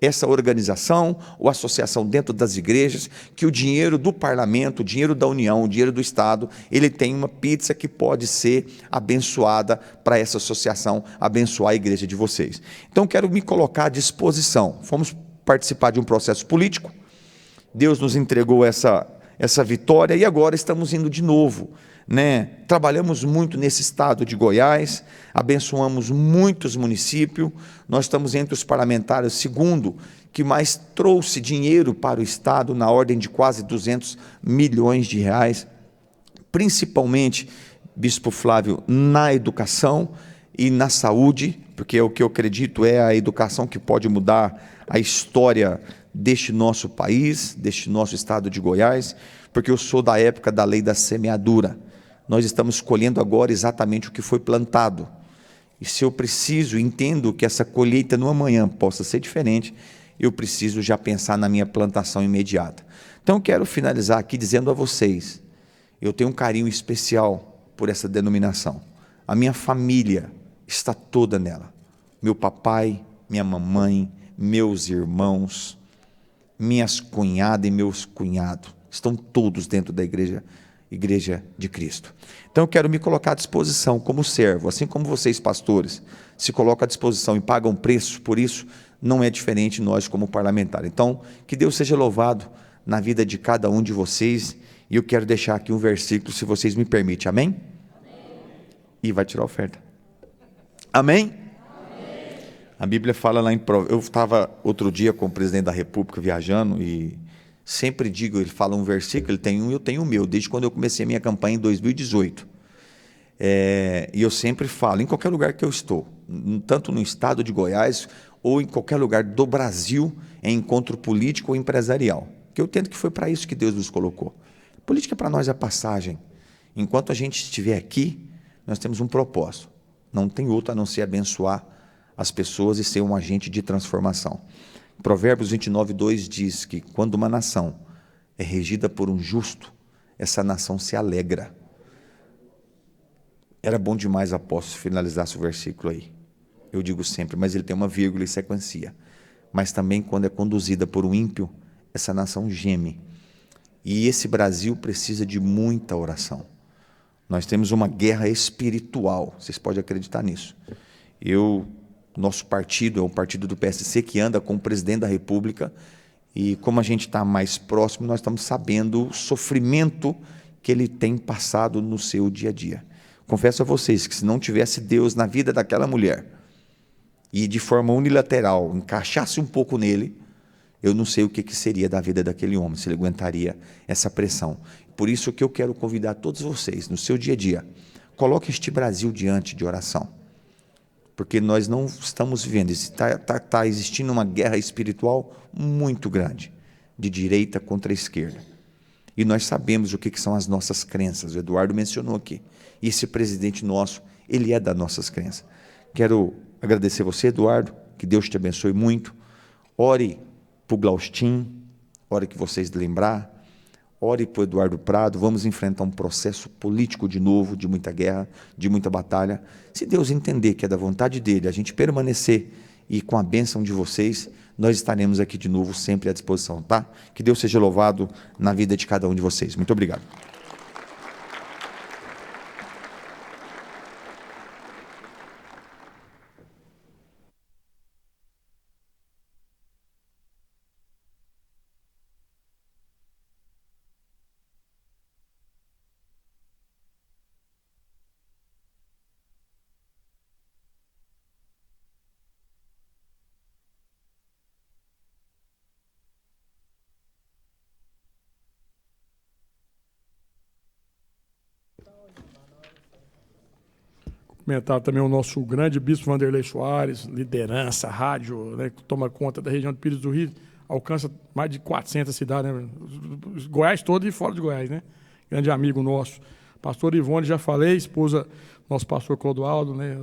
essa organização ou associação dentro das igrejas, que o dinheiro do parlamento, o dinheiro da União, o dinheiro do Estado, ele tem uma pizza que pode ser abençoada para essa associação, abençoar a igreja de vocês. Então, quero me colocar à disposição. Fomos participar de um processo político, Deus nos entregou essa vitória e agora estamos indo de novo. Trabalhamos muito nesse estado de Goiás, abençoamos muitos municípios, nós estamos entre os parlamentares segundo que mais trouxe dinheiro para o estado, na ordem de quase 200 milhões de reais, principalmente, Bispo Flávio, na educação e na saúde, porque o que eu acredito é a educação que pode mudar a história deste nosso país, deste nosso estado de Goiás, porque eu sou da época da lei da semeadura. Nós estamos colhendo agora exatamente o que foi plantado. E se eu preciso, entendo que essa colheita no amanhã possa ser diferente, eu preciso já pensar na minha plantação imediata. Então, quero finalizar aqui dizendo a vocês, eu tenho um carinho especial por essa denominação. A minha família está toda nela. Meu papai, minha mamãe, meus irmãos, minhas cunhadas e meus cunhados, estão todos dentro da igreja de Cristo. Então eu quero me colocar à disposição como servo, assim como vocês pastores se colocam à disposição e pagam preço por isso, não é diferente nós como parlamentares. Então, que Deus seja louvado na vida de cada um de vocês, e eu quero deixar aqui um versículo, se vocês me permitem, amém? E vai tirar a oferta. Amém? A Bíblia fala lá em Provérbios. Eu estava outro dia com o presidente da República viajando e sempre digo, ele fala um versículo, ele tem um, eu tenho o meu, desde quando eu comecei a minha campanha em 2018. E eu sempre falo, em qualquer lugar que eu estou, tanto no estado de Goiás ou em qualquer lugar do Brasil, em encontro político ou empresarial, que eu entendo que foi para isso que Deus nos colocou. Política para nós é passagem. Enquanto a gente estiver aqui, nós temos um propósito. Não tem outro a não ser abençoar as pessoas e ser um agente de transformação. Provérbios 29:2 diz que quando uma nação é regida por um justo, essa nação se alegra. Era bom demais, apóstolo, se finalizasse o versículo aí. Eu digo sempre, mas ele tem uma vírgula e sequencia. Mas também quando é conduzida por um ímpio, essa nação geme. E esse Brasil precisa de muita oração. Nós temos uma guerra espiritual, vocês podem acreditar nisso. Nosso partido é o partido do PSC que anda com o presidente da República e como a gente está mais próximo, nós estamos sabendo o sofrimento que ele tem passado no seu dia a dia. Confesso a vocês que se não tivesse Deus na vida daquela mulher e de forma unilateral encaixasse um pouco nele, Eu não sei o que seria da vida daquele homem, se ele aguentaria essa pressão. Por isso que eu quero convidar todos vocês, no seu dia a dia, coloque este Brasil diante de oração. Porque nós não estamos vivendo, está existindo uma guerra espiritual muito grande, de direita contra a esquerda. E nós sabemos o que são as nossas crenças, o Eduardo mencionou aqui. E esse presidente nosso, ele é das nossas crenças. Quero agradecer você, Eduardo, que Deus te abençoe muito. Ore para o Glaustin, ore que vocês lembrar, ore para o Eduardo Prado. Vamos enfrentar um processo político de novo, de muita guerra, de muita batalha. Se Deus entender que é da vontade dele a gente permanecer, e com a bênção de vocês, nós estaremos aqui de novo, sempre à disposição, tá? Que Deus seja louvado na vida de cada um de vocês. Muito obrigado. Cumprimentar também o nosso grande bispo Vanderlei Soares, liderança, rádio, né, que toma conta da região de Pires do Rio, alcança mais de 400 cidades, né? Goiás todo e fora de Goiás, né? Grande amigo nosso. Pastor Ivone, já falei, esposa do nosso pastor Clodoaldo, né?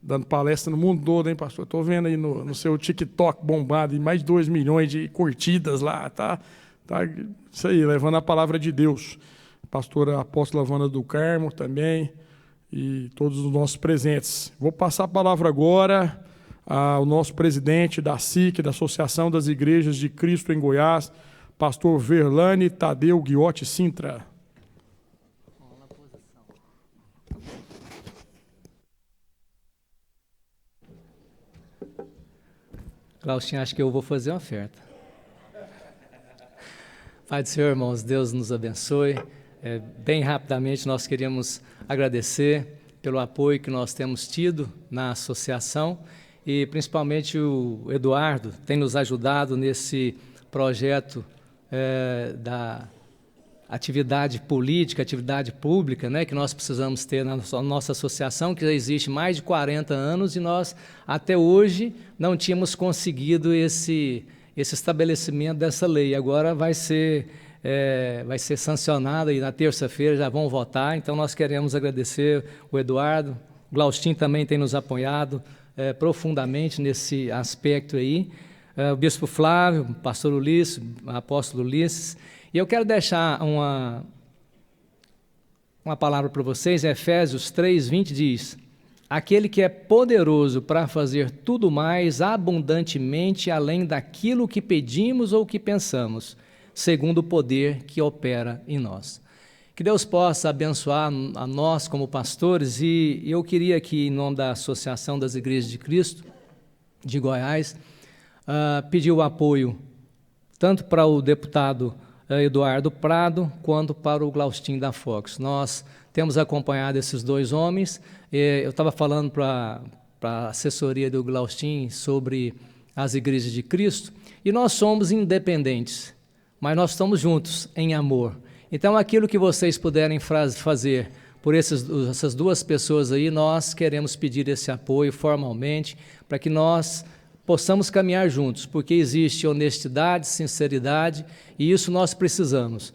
Dando palestra no mundo todo, hein, pastor? Estou vendo aí no seu TikTok bombado, e mais de 2 milhões de curtidas lá, tá isso aí, levando a palavra de Deus. Pastora Apóstola Wanda do Carmo também, e todos os nossos presentes. Vou passar a palavra agora ao nosso presidente da SIC, da Associação das Igrejas de Cristo em Goiás, pastor Verlane Tadeu Guiotti Sintra. Glaustin, acho que eu vou fazer uma oferta. Pai do Senhor, irmãos, Deus nos abençoe. Bem rapidamente, nós queríamos agradecer pelo apoio que nós temos tido na associação e principalmente o Eduardo tem nos ajudado nesse projeto da atividade política, atividade pública, né, que nós precisamos ter na nossa associação, que já existe mais de 40 anos e nós até hoje não tínhamos conseguido esse estabelecimento dessa lei. Agora vai ser sancionada e na terça-feira já vão votar, então nós queremos agradecer o Eduardo. O Glaustin também tem nos apoiado profundamente nesse aspecto aí, o Bispo Flávio, o pastor Ulisses, o apóstolo Ulisses, e eu quero deixar uma palavra para vocês. Efésios 3:20 diz: aquele que é poderoso para fazer tudo mais abundantemente além daquilo que pedimos ou que pensamos, segundo o poder que opera em nós. Que Deus possa abençoar a nós como pastores, e eu queria aqui, em nome da Associação das Igrejas de Cristo de Goiás, pedir o apoio tanto para o deputado Eduardo Prado, quanto para o Glaustin da Fox. Nós temos acompanhado esses dois homens. Eu estava falando para a assessoria do Glaustin sobre as Igrejas de Cristo, e nós somos independentes, mas nós estamos juntos em amor. Então, aquilo que vocês puderem fazer por essas duas pessoas aí, nós queremos pedir esse apoio formalmente, para que nós possamos caminhar juntos, porque existe honestidade, sinceridade, e isso nós precisamos.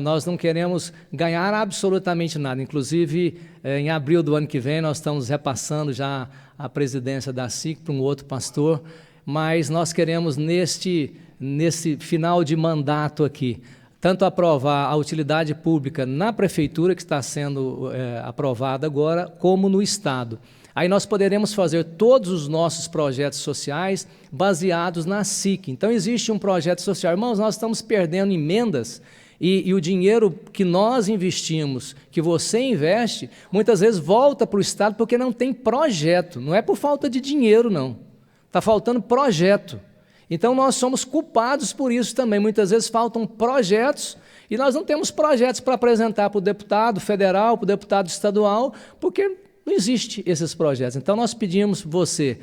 Nós não queremos ganhar absolutamente nada. Inclusive, em abril do ano que vem, nós estamos repassando já a presidência da SIC para um outro pastor, mas nós queremos, nesse final de mandato aqui, tanto aprovar a utilidade pública na prefeitura, que está sendo aprovada agora, como no Estado. Aí nós poderemos fazer todos os nossos projetos sociais baseados na SIC. Então, existe um projeto social. Irmãos, nós estamos perdendo emendas e o dinheiro que nós investimos, que você investe, muitas vezes volta para o Estado porque não tem projeto. Não é por falta de dinheiro, não. Está faltando projeto. Então, nós somos culpados por isso também. Muitas vezes faltam projetos e nós não temos projetos para apresentar para o deputado federal, para o deputado estadual, porque não existem esses projetos. Então, nós pedimos você,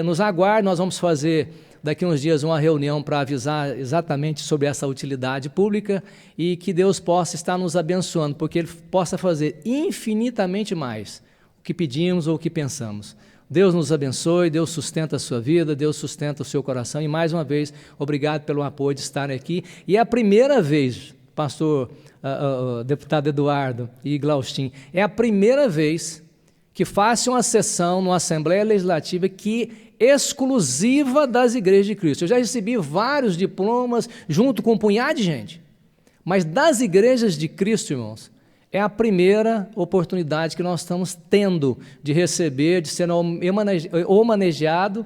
nos aguarde, nós vamos fazer daqui a uns dias uma reunião para avisar exatamente sobre essa utilidade pública e que Deus possa estar nos abençoando, porque Ele possa fazer infinitamente mais o que pedimos ou o que pensamos. Deus nos abençoe, Deus sustenta a sua vida, Deus sustenta o seu coração, e mais uma vez, obrigado pelo apoio de estar aqui. E é a primeira vez, pastor, deputado Eduardo e Glaustin, é a primeira vez que faço uma sessão numa Assembleia Legislativa exclusiva das Igrejas de Cristo. Eu já recebi vários diplomas junto com um punhado de gente, mas das Igrejas de Cristo, irmãos, é a primeira oportunidade que nós estamos tendo de receber, de ser homenageado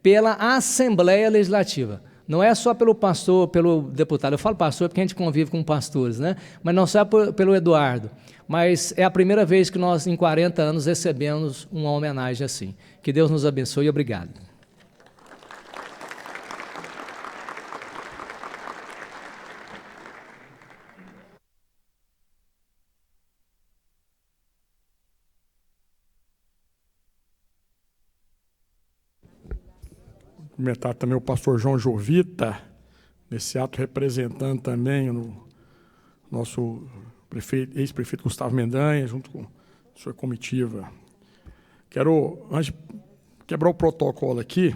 pela Assembleia Legislativa. Não é só pelo pastor, pelo deputado. Eu falo pastor porque a gente convive com pastores, né? Mas não só pelo Eduardo. Mas é a primeira vez que nós, em 40 anos, recebemos uma homenagem assim. Que Deus nos abençoe e obrigado. Cumprimentar também o pastor João Jovita, nesse ato representando também o nosso ex-prefeito Gustavo Mendanha, junto com a sua comitiva. Quero, antes de quebrar o protocolo aqui,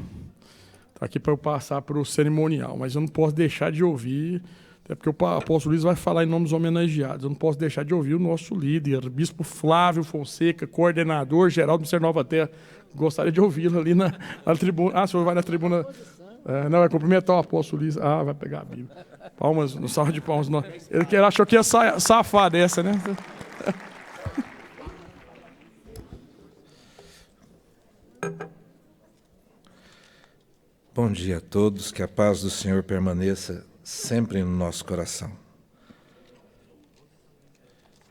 está aqui para eu passar para o cerimonial, mas eu não posso deixar de ouvir, até porque o apóstolo Luiz vai falar em nome dos homenageados, eu não posso deixar de ouvir o nosso líder, bispo Flávio Fonseca, coordenador geral do Ministério Nova Terra. Gostaria de ouvi-lo ali na tribuna. Ah, o senhor vai na tribuna. Não, vai cumprimentar o apóstolo Luiz. Ah, vai pegar a Bíblia. Palmas, no salve de palmas. Ele achou que ia safar dessa, né? Bom dia a todos, que a paz do Senhor permaneça sempre no nosso coração.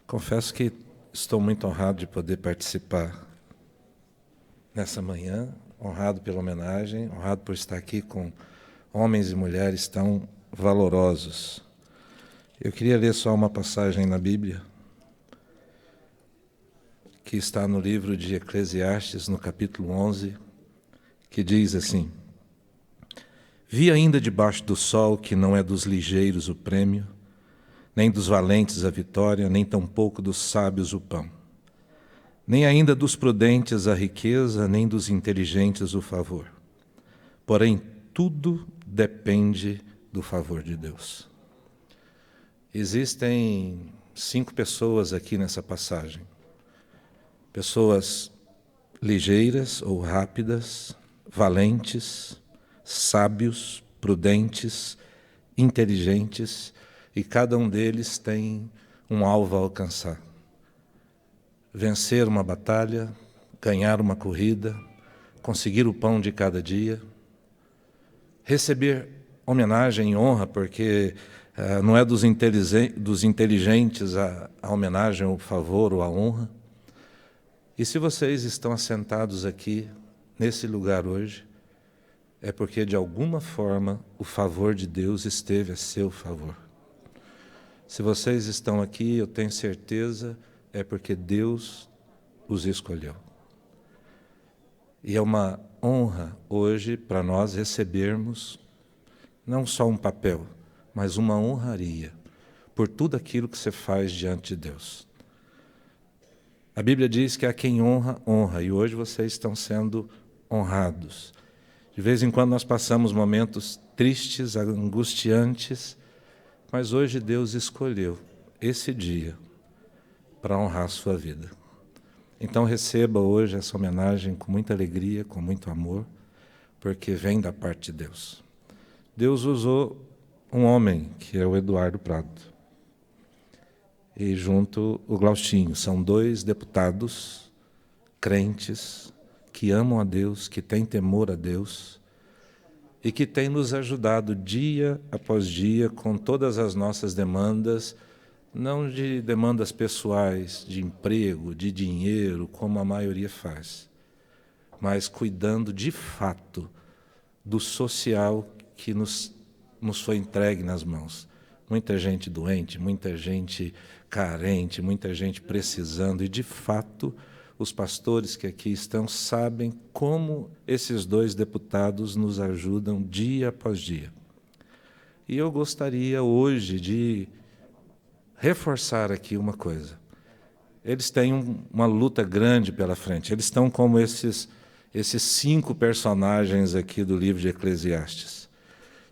Confesso que estou muito honrado de poder participar nessa manhã, honrado pela homenagem, honrado por estar aqui com homens e mulheres tão valorosos. Eu queria ler só uma passagem na Bíblia, que está no livro de Eclesiastes, no capítulo 11, que diz assim: Vi ainda debaixo do sol que não é dos ligeiros o prêmio, nem dos valentes a vitória, nem tampouco dos sábios o pão. Nem ainda dos prudentes a riqueza, nem dos inteligentes o favor. Porém, tudo depende do favor de Deus. Existem 5 pessoas aqui nessa passagem. Pessoas ligeiras ou rápidas, valentes, sábios, prudentes, inteligentes, e cada um deles tem um alvo a alcançar. Vencer uma batalha, ganhar uma corrida, conseguir o pão de cada dia, receber homenagem e honra, porque não é dos inteligentes a homenagem, o favor ou a honra. E se vocês estão assentados aqui, nesse lugar hoje, é porque de alguma forma o favor de Deus esteve a seu favor. Se vocês estão aqui, eu tenho certeza, é porque Deus os escolheu. E é uma honra hoje para nós recebermos não só um papel, mas uma honraria por tudo aquilo que você faz diante de Deus. A Bíblia diz que a quem honra, honra, e hoje vocês estão sendo honrados. De vez em quando nós passamos momentos tristes, angustiantes, mas hoje Deus escolheu esse dia para honrar a sua vida. Então receba hoje essa homenagem com muita alegria, com muito amor, porque vem da parte de Deus. Deus usou um homem, que é o Eduardo Prado, e junto o Glaustinho. São 2 deputados crentes que amam a Deus, que têm temor a Deus e que têm nos ajudado dia após dia com todas as nossas demandas, não de demandas pessoais, de emprego, de dinheiro, como a maioria faz, mas cuidando de fato do social que nos foi entregue nas mãos. Muita gente doente, muita gente carente, muita gente precisando, e de fato os pastores que aqui estão sabem como esses dois deputados nos ajudam dia após dia. E eu gostaria hoje de reforçar aqui uma coisa. Eles têm uma luta grande pela frente. Eles estão como esses 5 personagens aqui do livro de Eclesiastes.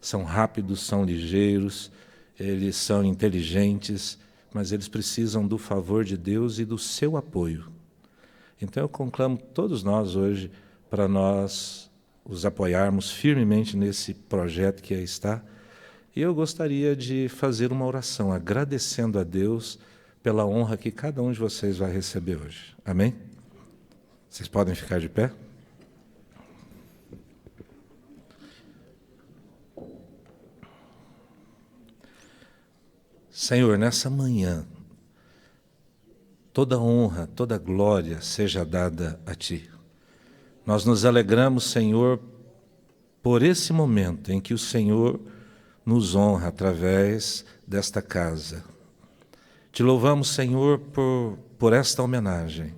São rápidos, são ligeiros, eles são inteligentes, mas eles precisam do favor de Deus e do seu apoio. Então eu conclamo todos nós hoje para nós os apoiarmos firmemente nesse projeto que aí está. E eu gostaria de fazer uma oração agradecendo a Deus pela honra que cada um de vocês vai receber hoje. Amém? Vocês podem ficar de pé? Senhor, nessa manhã, toda honra, toda glória seja dada a Ti. Nós nos alegramos, Senhor, por esse momento em que o Senhor nos honra através desta casa. Te louvamos, Senhor, por esta homenagem.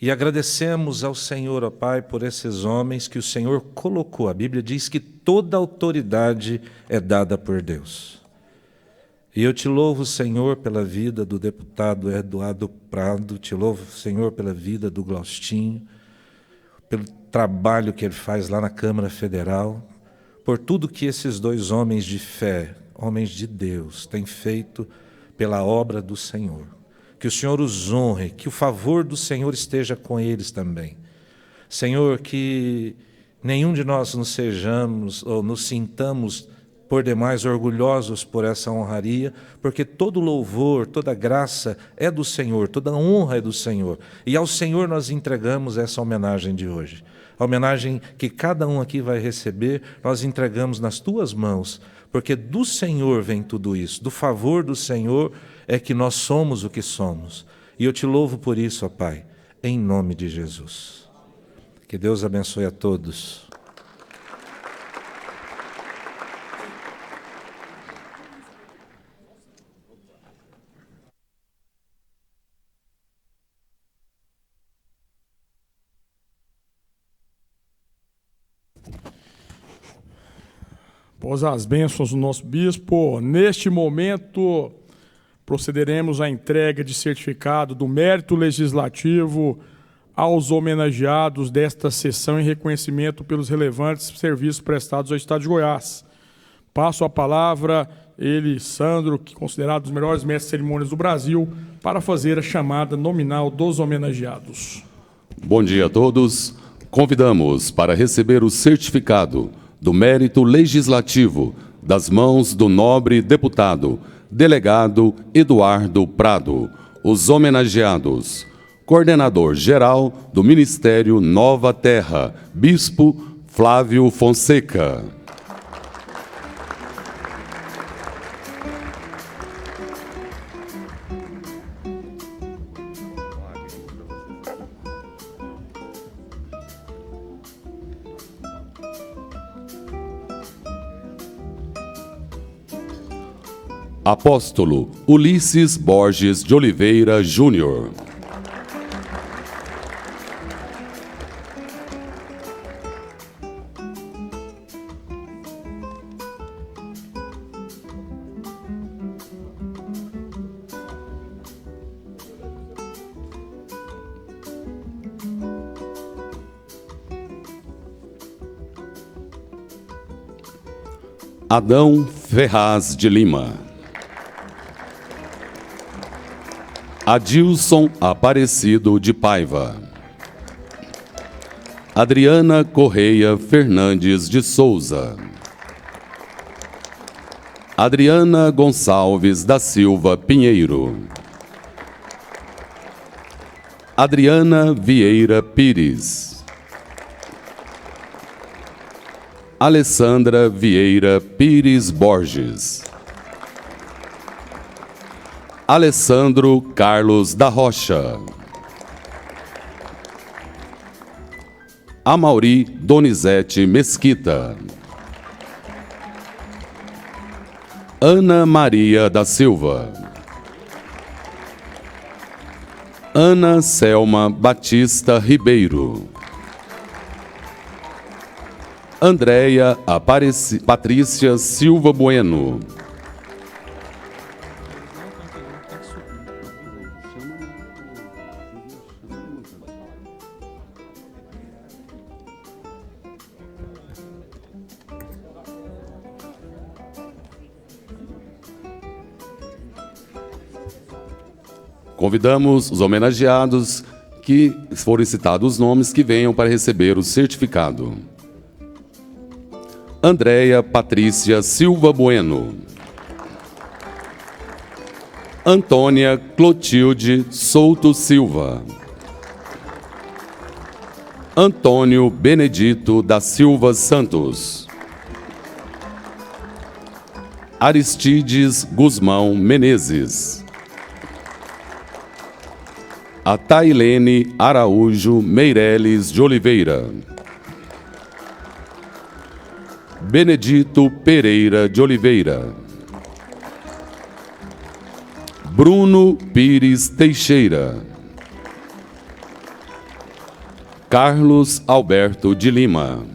E agradecemos ao Senhor, ó Pai, por esses homens que o Senhor colocou. A Bíblia diz que toda autoridade é dada por Deus. E eu te louvo, Senhor, pela vida do deputado Eduardo Prado, te louvo, Senhor, pela vida do Glaustinho, pelo trabalho que ele faz lá na Câmara Federal, por tudo que esses dois homens de fé, homens de Deus, têm feito pela obra do Senhor. Que o Senhor os honre, que o favor do Senhor esteja com eles também. Senhor, que nenhum de nós nos sejamos ou nos sintamos por demais orgulhosos por essa honraria, porque todo louvor, toda graça é do Senhor, toda honra é do Senhor. E ao Senhor nós entregamos essa homenagem de hoje. A homenagem que cada um aqui vai receber, nós entregamos nas tuas mãos, porque do Senhor vem tudo isso, do favor do Senhor é que nós somos o que somos. E eu te louvo por isso, ó Pai, em nome de Jesus. Que Deus abençoe a todos. Após as bênçãos do nosso bispo, neste momento procederemos à entrega de certificado do mérito legislativo aos homenageados desta sessão em reconhecimento pelos relevantes serviços prestados ao Estado de Goiás. Passo a palavra ele, Sandro, que é considerado um dos melhores mestres de cerimônias do Brasil, para fazer a chamada nominal dos homenageados. Bom dia a todos. Convidamos para receber o certificado do mérito legislativo das mãos do nobre deputado, delegado Eduardo Prado, os homenageados. Coordenador-geral do Ministério Nova Terra, Bispo Flávio Fonseca. Apóstolo Ulisses Borges de Oliveira Júnior. Adão Ferraz de Lima. Adilson Aparecido de Paiva. Adriana Correia Fernandes de Souza. Adriana Gonçalves da Silva Pinheiro. Adriana Vieira Pires. Alessandra Vieira Pires Borges. Alessandro Carlos da Rocha. Amauri Donizete Mesquita. Ana Maria da Silva. Ana Selma Batista Ribeiro. Andréia Patrícia Silva Bueno. Convidamos os homenageados que forem citados os nomes que venham para receber o certificado. Andréia Patrícia Silva Bueno. Antônia Clotilde Souto Silva. Antônio Benedito da Silva Santos. Aristides Guzmão Menezes. A Tailene Araújo Meireles de Oliveira. Benedito Pereira de Oliveira. Bruno Pires Teixeira. Carlos Alberto de Lima.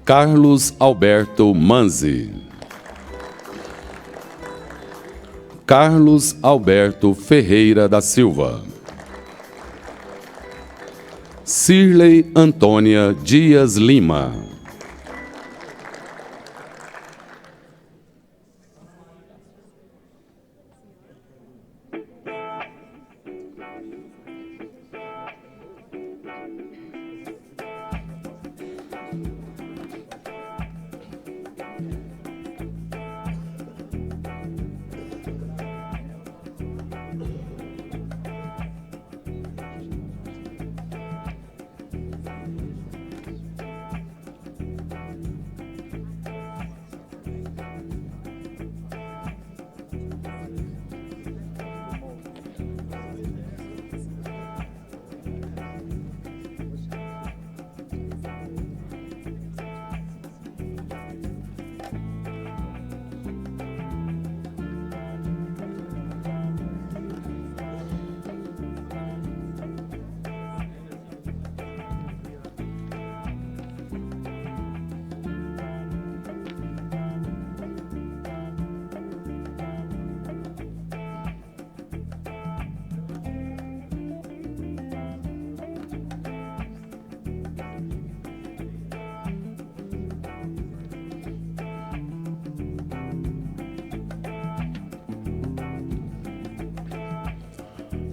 Carlos Alberto Manzi. Carlos Alberto Ferreira da Silva. Cirlei Antônia Dias Lima.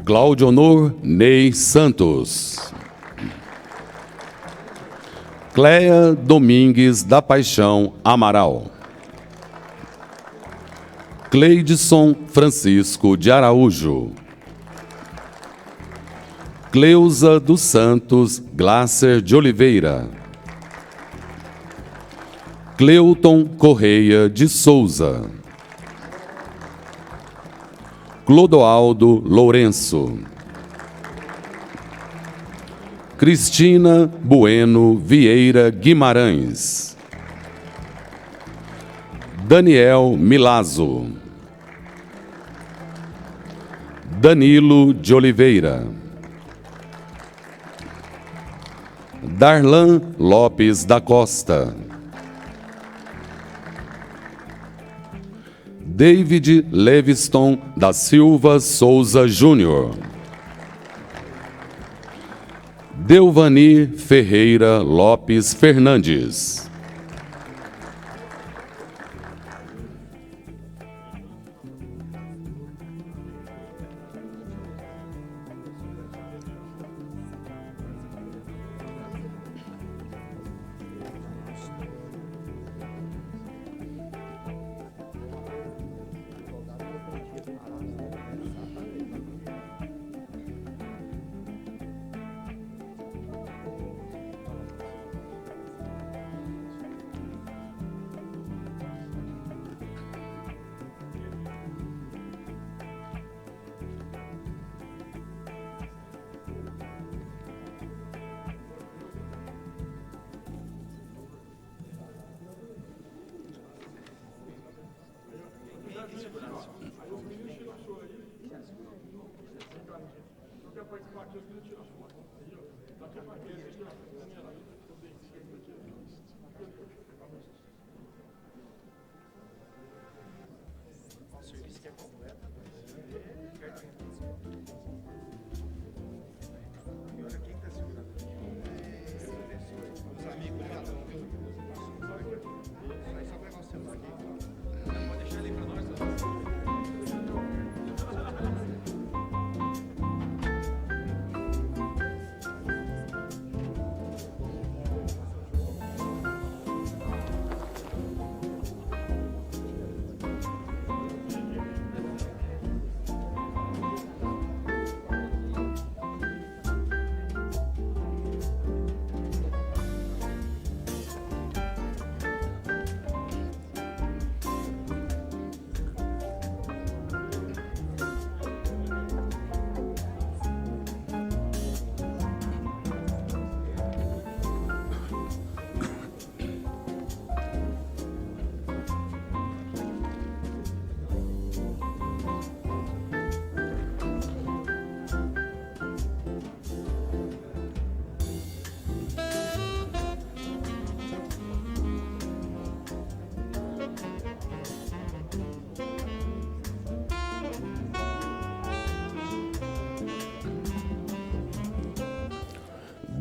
Cláudio Honor Ney Santos. Cléia Domingues da Paixão Amaral. Cleidson Francisco de Araújo. Cleusa dos Santos Glácer de Oliveira. Cleuton Correia de Souza. Clodoaldo Lourenço. Cristina Bueno Vieira Guimarães. Daniel Milazzo. Danilo de Oliveira. Darlan Lopes da Costa. David Leviston da Silva Souza Júnior. Delvanir Ferreira Lopes Fernandes.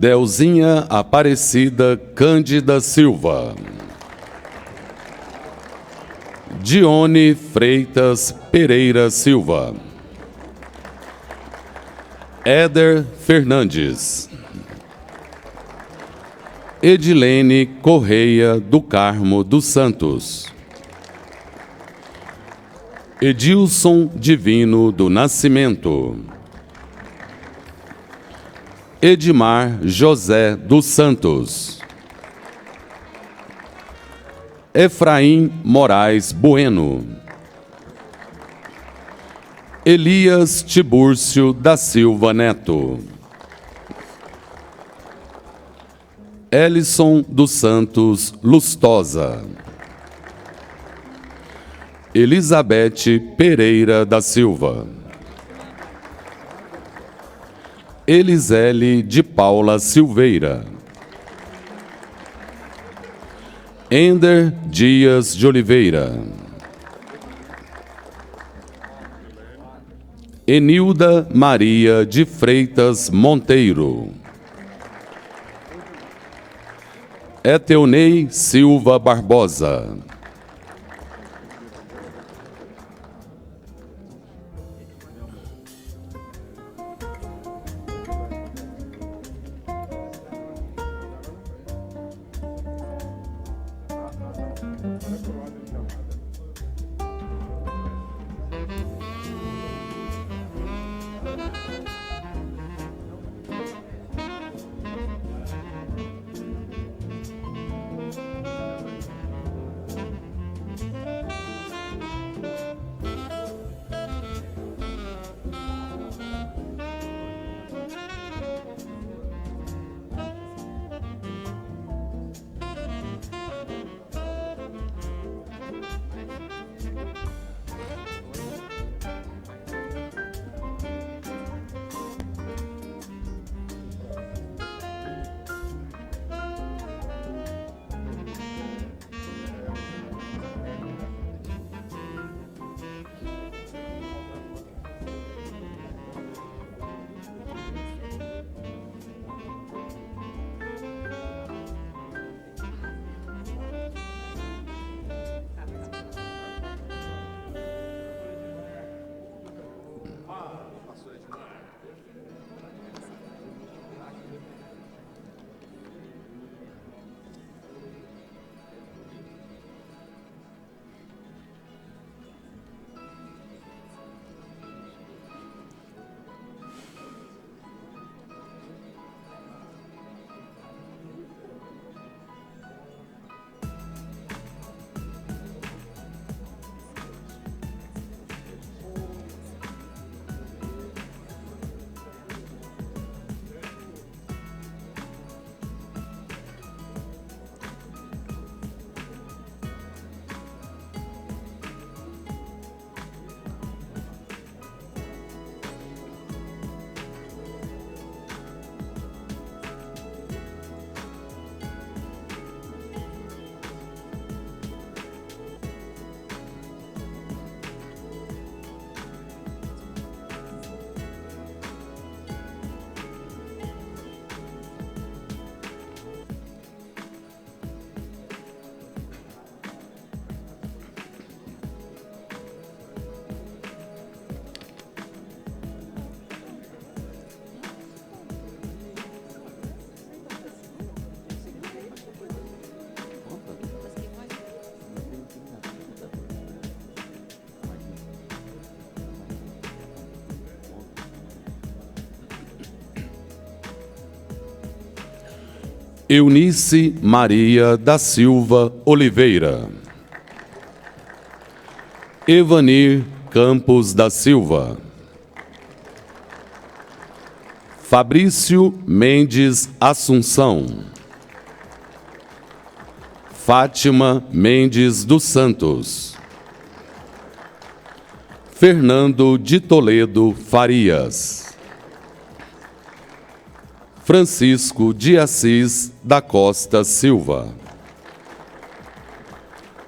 Delzinha Aparecida Cândida Silva. Dione Freitas Pereira Silva. Éder Fernandes. Edilene Correia do Carmo dos Santos. Edilson Divino do Nascimento. Edmar José dos Santos. Efraim Moraes Bueno. Elias Tibúrcio da Silva Neto. Elison dos Santos Lustosa. Elizabeth Pereira da Silva. Elisele de Paula Silveira. Ender Dias de Oliveira. Enilda Maria de Freitas Monteiro. Eteonei Silva Barbosa. Eunice Maria da Silva Oliveira. Evanir Campos da Silva. Fabrício Mendes Assunção. Fátima Mendes dos Santos. Fernando de Toledo Farias. Francisco de Assis da Costa Silva.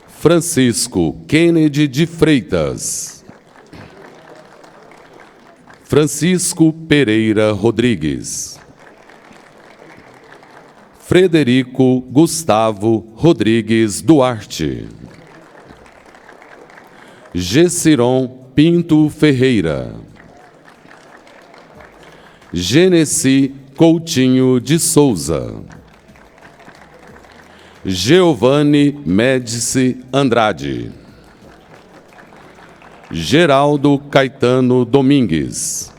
Francisco Kennedy de Freitas. Francisco Pereira Rodrigues. Frederico Gustavo Rodrigues Duarte. Gessiron Pinto Ferreira. Genesi Coutinho de Souza. Giovanni Médici Andrade. Geraldo Caetano Domingues.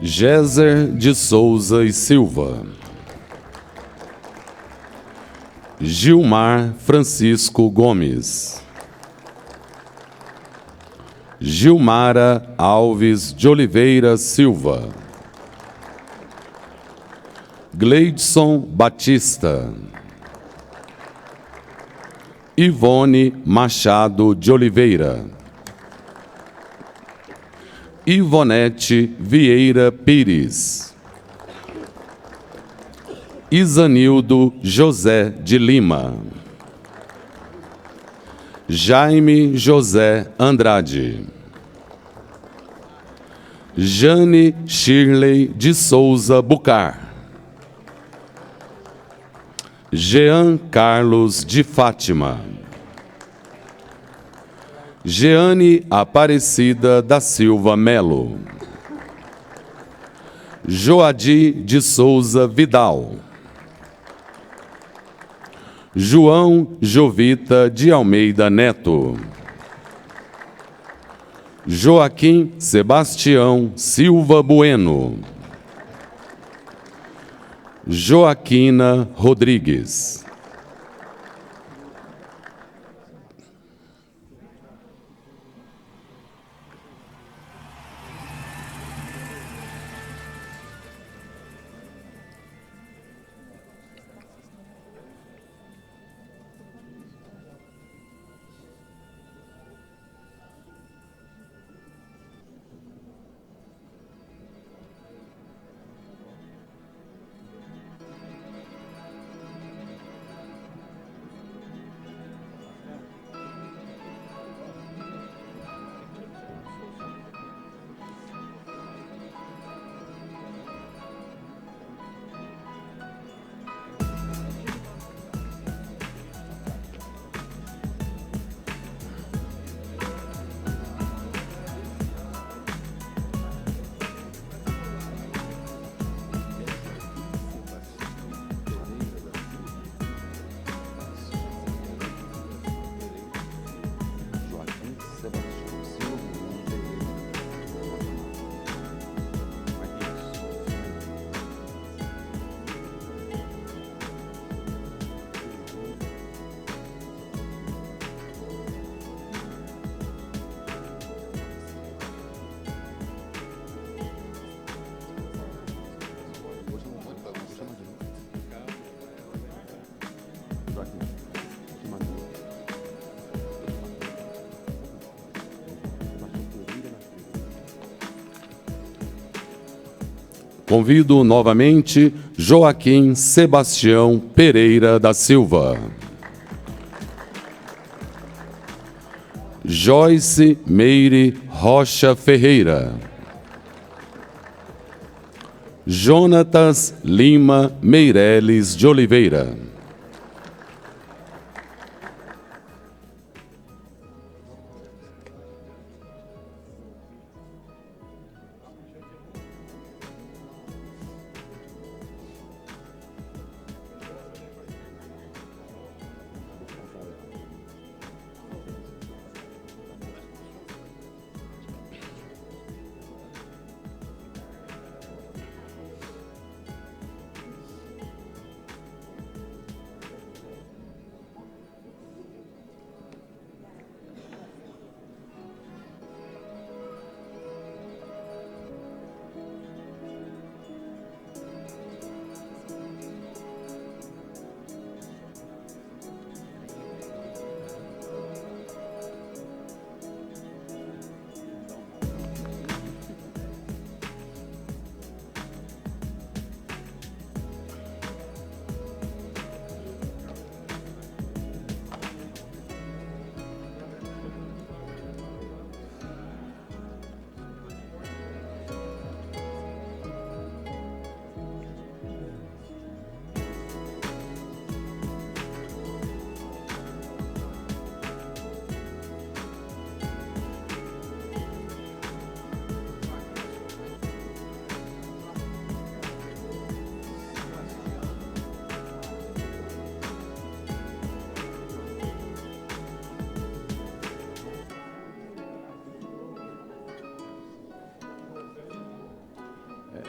Géser de Souza e Silva. Gilmar Francisco Gomes. Gilmara Alves de Oliveira Silva. Gleidson Batista. Ivone Machado de Oliveira. Ivonete Vieira Pires. Isanildo José de Lima. Jaime José Andrade. Jane Shirley de Souza Bucar. Jean Carlos de Fátima. Jeane Aparecida da Silva Melo. Joadi de Souza Vidal. João Jovita de Almeida Neto. Joaquim Sebastião Silva Bueno. Joaquina Rodrigues. Convido novamente Joaquim Sebastião Pereira da Silva. Joyce Meire Rocha Ferreira. Jonatas Lima Meireles de Oliveira.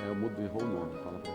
Eu mudo de rol nome, fala pra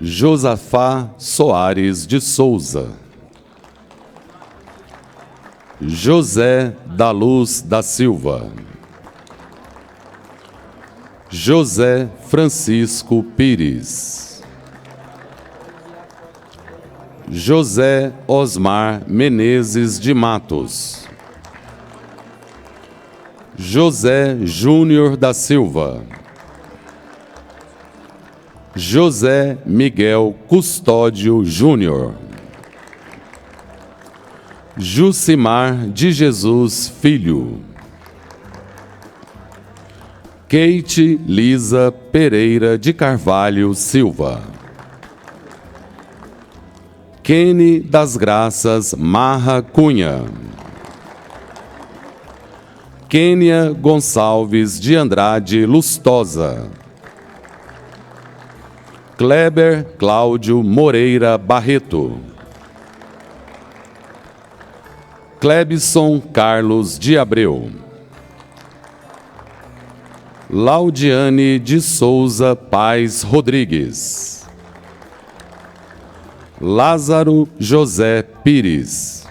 Josafá Soares de Souza, José da Luz da Silva, José Francisco Pires, José Osmar Menezes de Matos, José Júnior da Silva, José Miguel Custódio Júnior, Jucimar de Jesus Filho, Keite Lisa Pereira de Carvalho Silva, Kene das Graças Marra Cunha, Kênia Gonçalves de Andrade Lustosa, Kleber Cláudio Moreira Barreto, Clebson Carlos de Abreu, Laudiane de Souza Paz Rodrigues, Lázaro José Pires,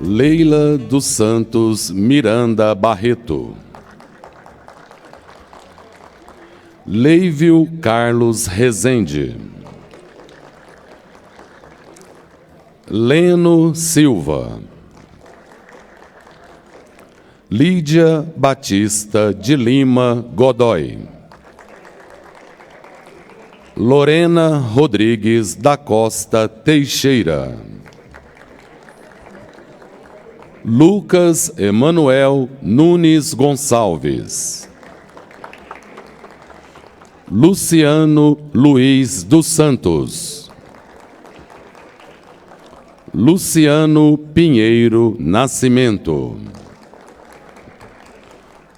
Leila dos Santos Miranda Barreto. Leivio Carlos Rezende. Leno Silva. Lídia Batista de Lima Godoy. Lorena Rodrigues da Costa Teixeira. Lucas Emanuel Nunes Gonçalves. Luciano Luiz dos Santos. Luciano Pinheiro Nascimento.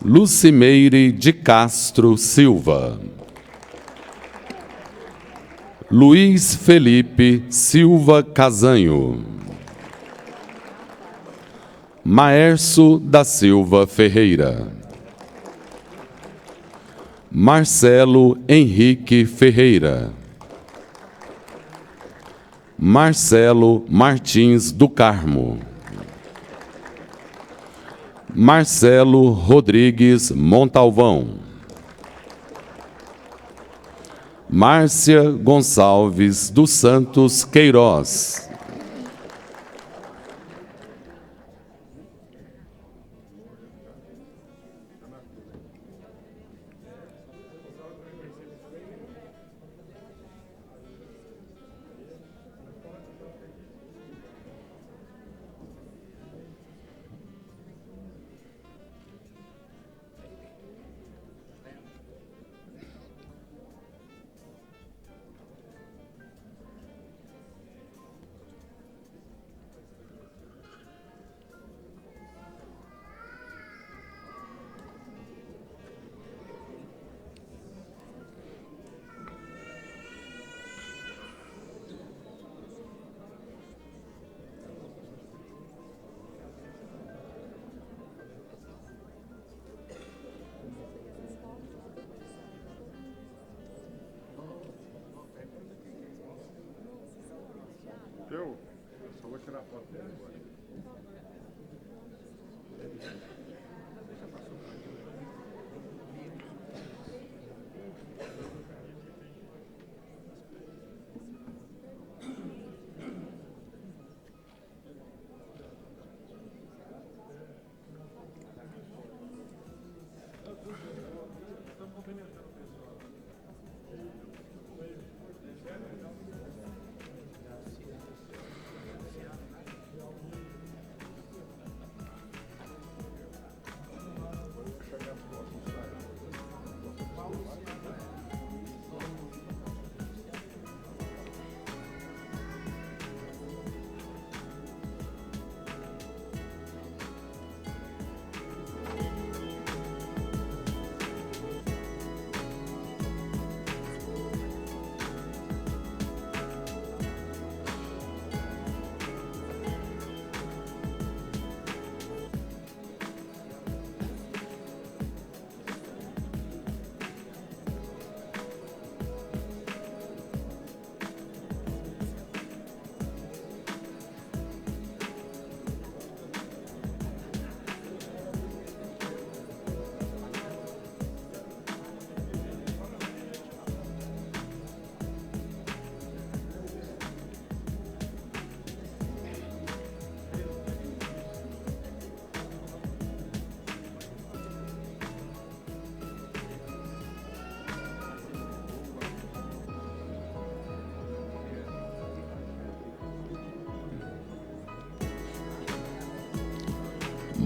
Lucimeire de Castro Silva. Luiz Felipe Silva Casanho. Maércio da Silva Ferreira. Marcelo Henrique Ferreira. Marcelo Martins do Carmo. Marcelo Rodrigues Montalvão. Márcia Gonçalves dos Santos Queiroz. Eu só vou tirar foto dele agora.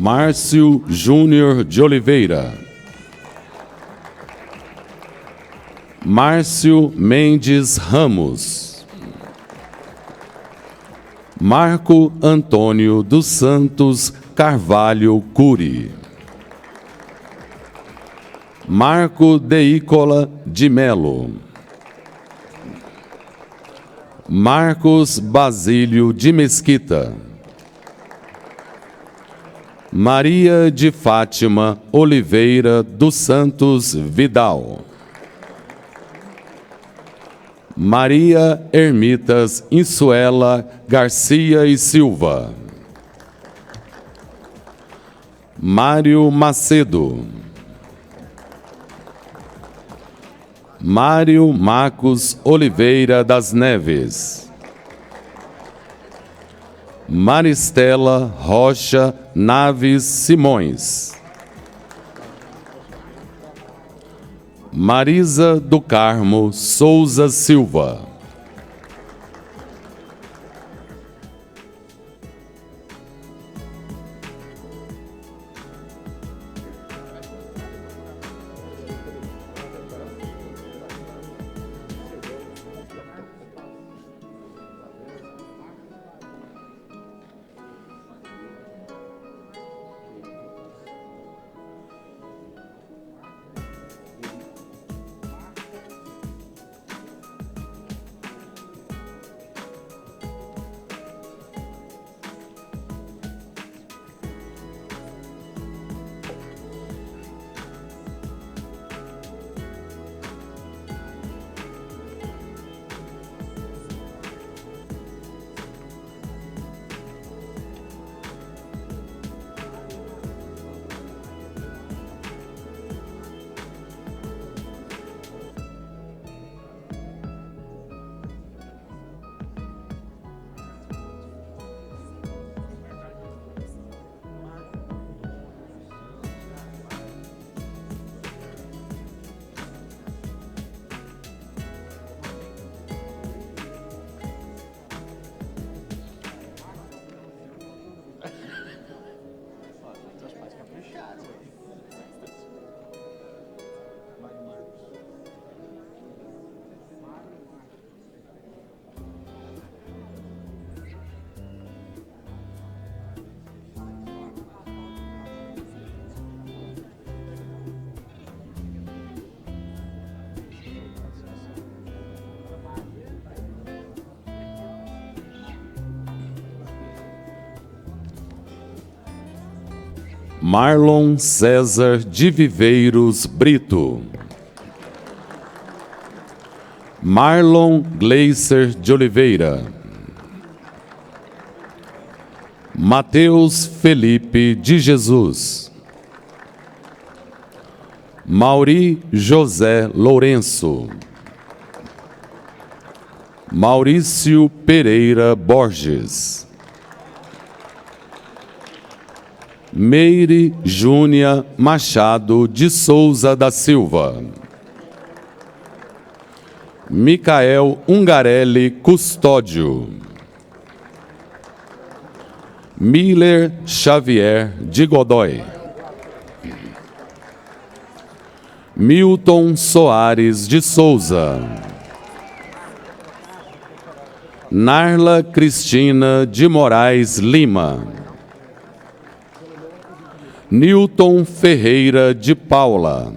Márcio Júnior de Oliveira. Márcio Mendes Ramos. Marco Antônio dos Santos Carvalho Curi. Marco Deícola de Melo. Marcos Basílio de Mesquita. Maria de Fátima Oliveira dos Santos Vidal. Maria Ermitas Insuela Garcia e Silva. Mário Macedo. Mário Marcos Oliveira das Neves. Maristela Rocha Naves Simões. Marisa do Carmo Souza Silva. Marlon César de Viveiros Brito. Marlon Gleiser de Oliveira. Mateus Felipe de Jesus. Mauri José Lourenço. Maurício Pereira Borges. Meire Júnia Machado de Souza da Silva. Micael Ungarelli Custódio. Miller Xavier de Godoy. Milton Soares de Souza. Narla Cristina de Moraes Lima. Nilton Ferreira de Paula.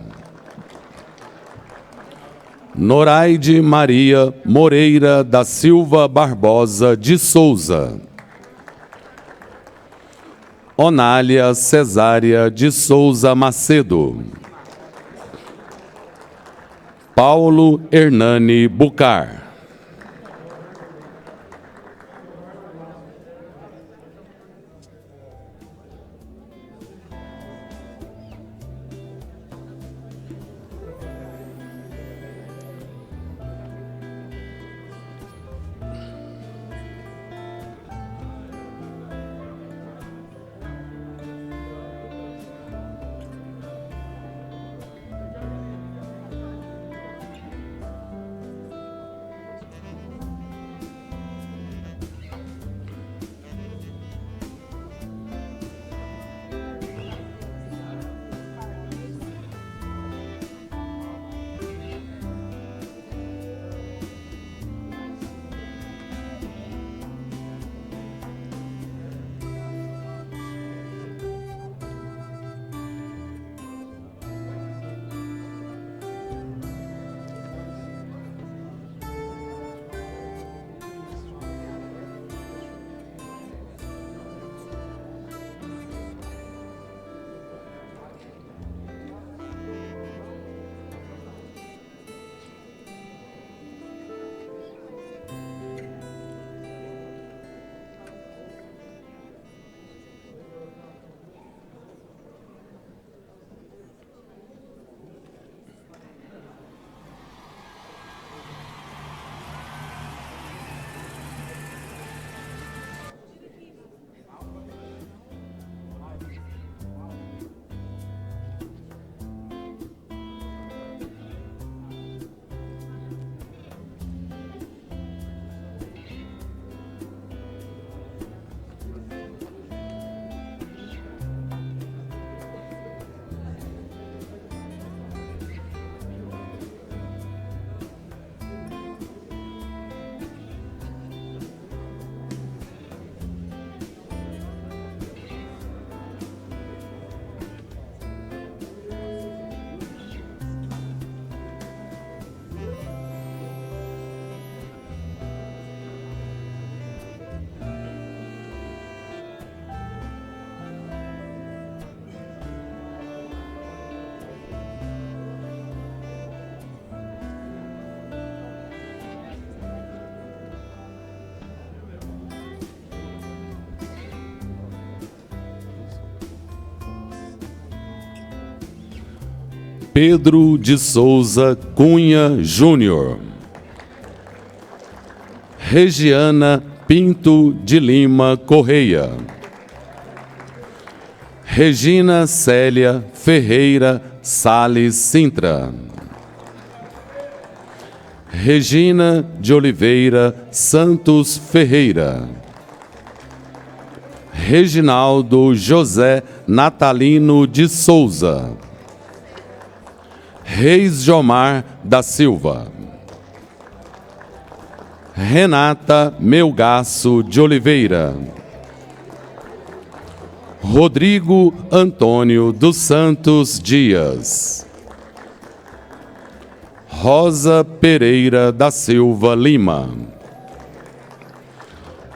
Noraide Maria Moreira da Silva Barbosa de Souza. Onália Cesária de Souza Macedo. Paulo Hernani Bucar. Pedro de Souza Cunha Júnior. Regiana Pinto de Lima Correia. Regina Célia Ferreira Sales Sintra. Regina de Oliveira Santos Ferreira. Reginaldo José Natalino de Souza. Reis Jomar da Silva. Renata Melgaço de Oliveira. Rodrigo Antônio dos Santos Dias. Rosa Pereira da Silva Lima.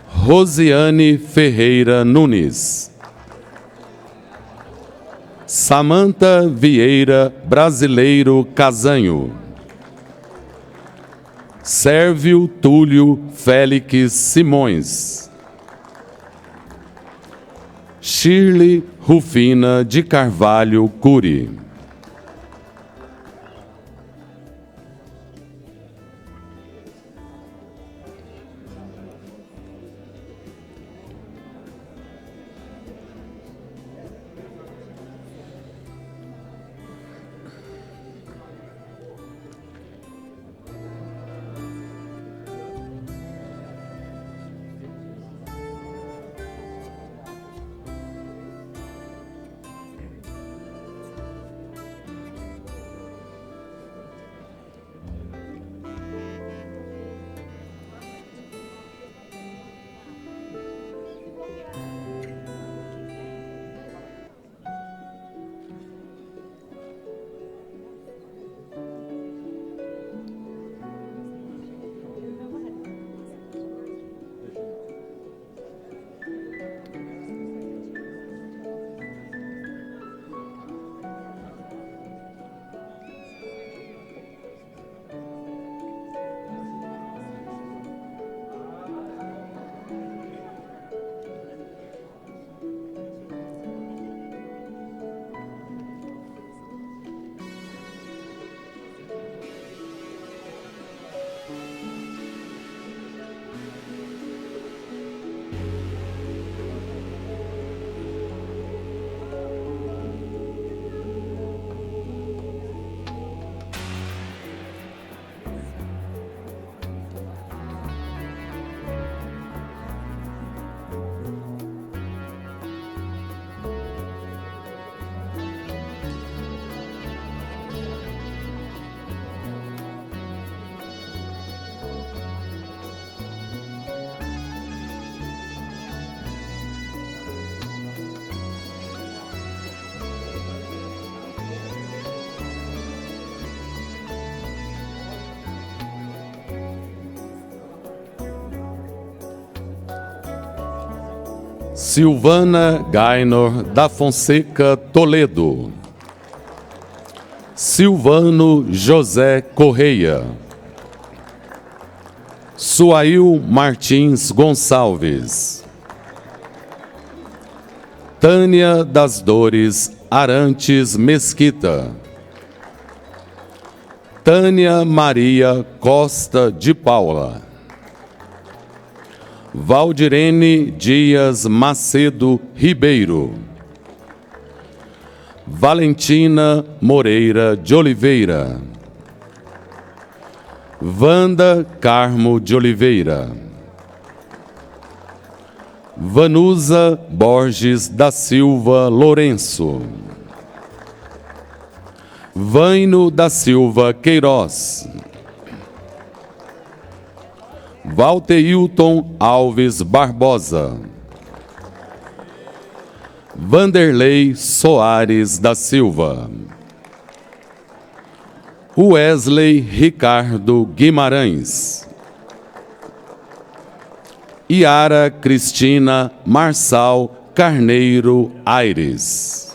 Rosiane Ferreira Nunes. Samanta Vieira Brasileiro Casanho. Sérvio Túlio Félix Simões. Shirley Rufina de Carvalho Curi. Silvana Gaynor da Fonseca Toledo. Silvano José Correia. Suail Martins Gonçalves. Tânia das Dores Arantes Mesquita. Tânia Maria Costa de Paula. Valdirene Dias Macedo Ribeiro. Valentina Moreira de Oliveira. Wanda Carmo de Oliveira. Vanusa Borges da Silva Lourenço. Vaino da Silva Queiroz. Valteilton Alves Barbosa. Vanderlei Soares da Silva. Wesley Ricardo Guimarães. Yara Cristina Marçal Carneiro Aires.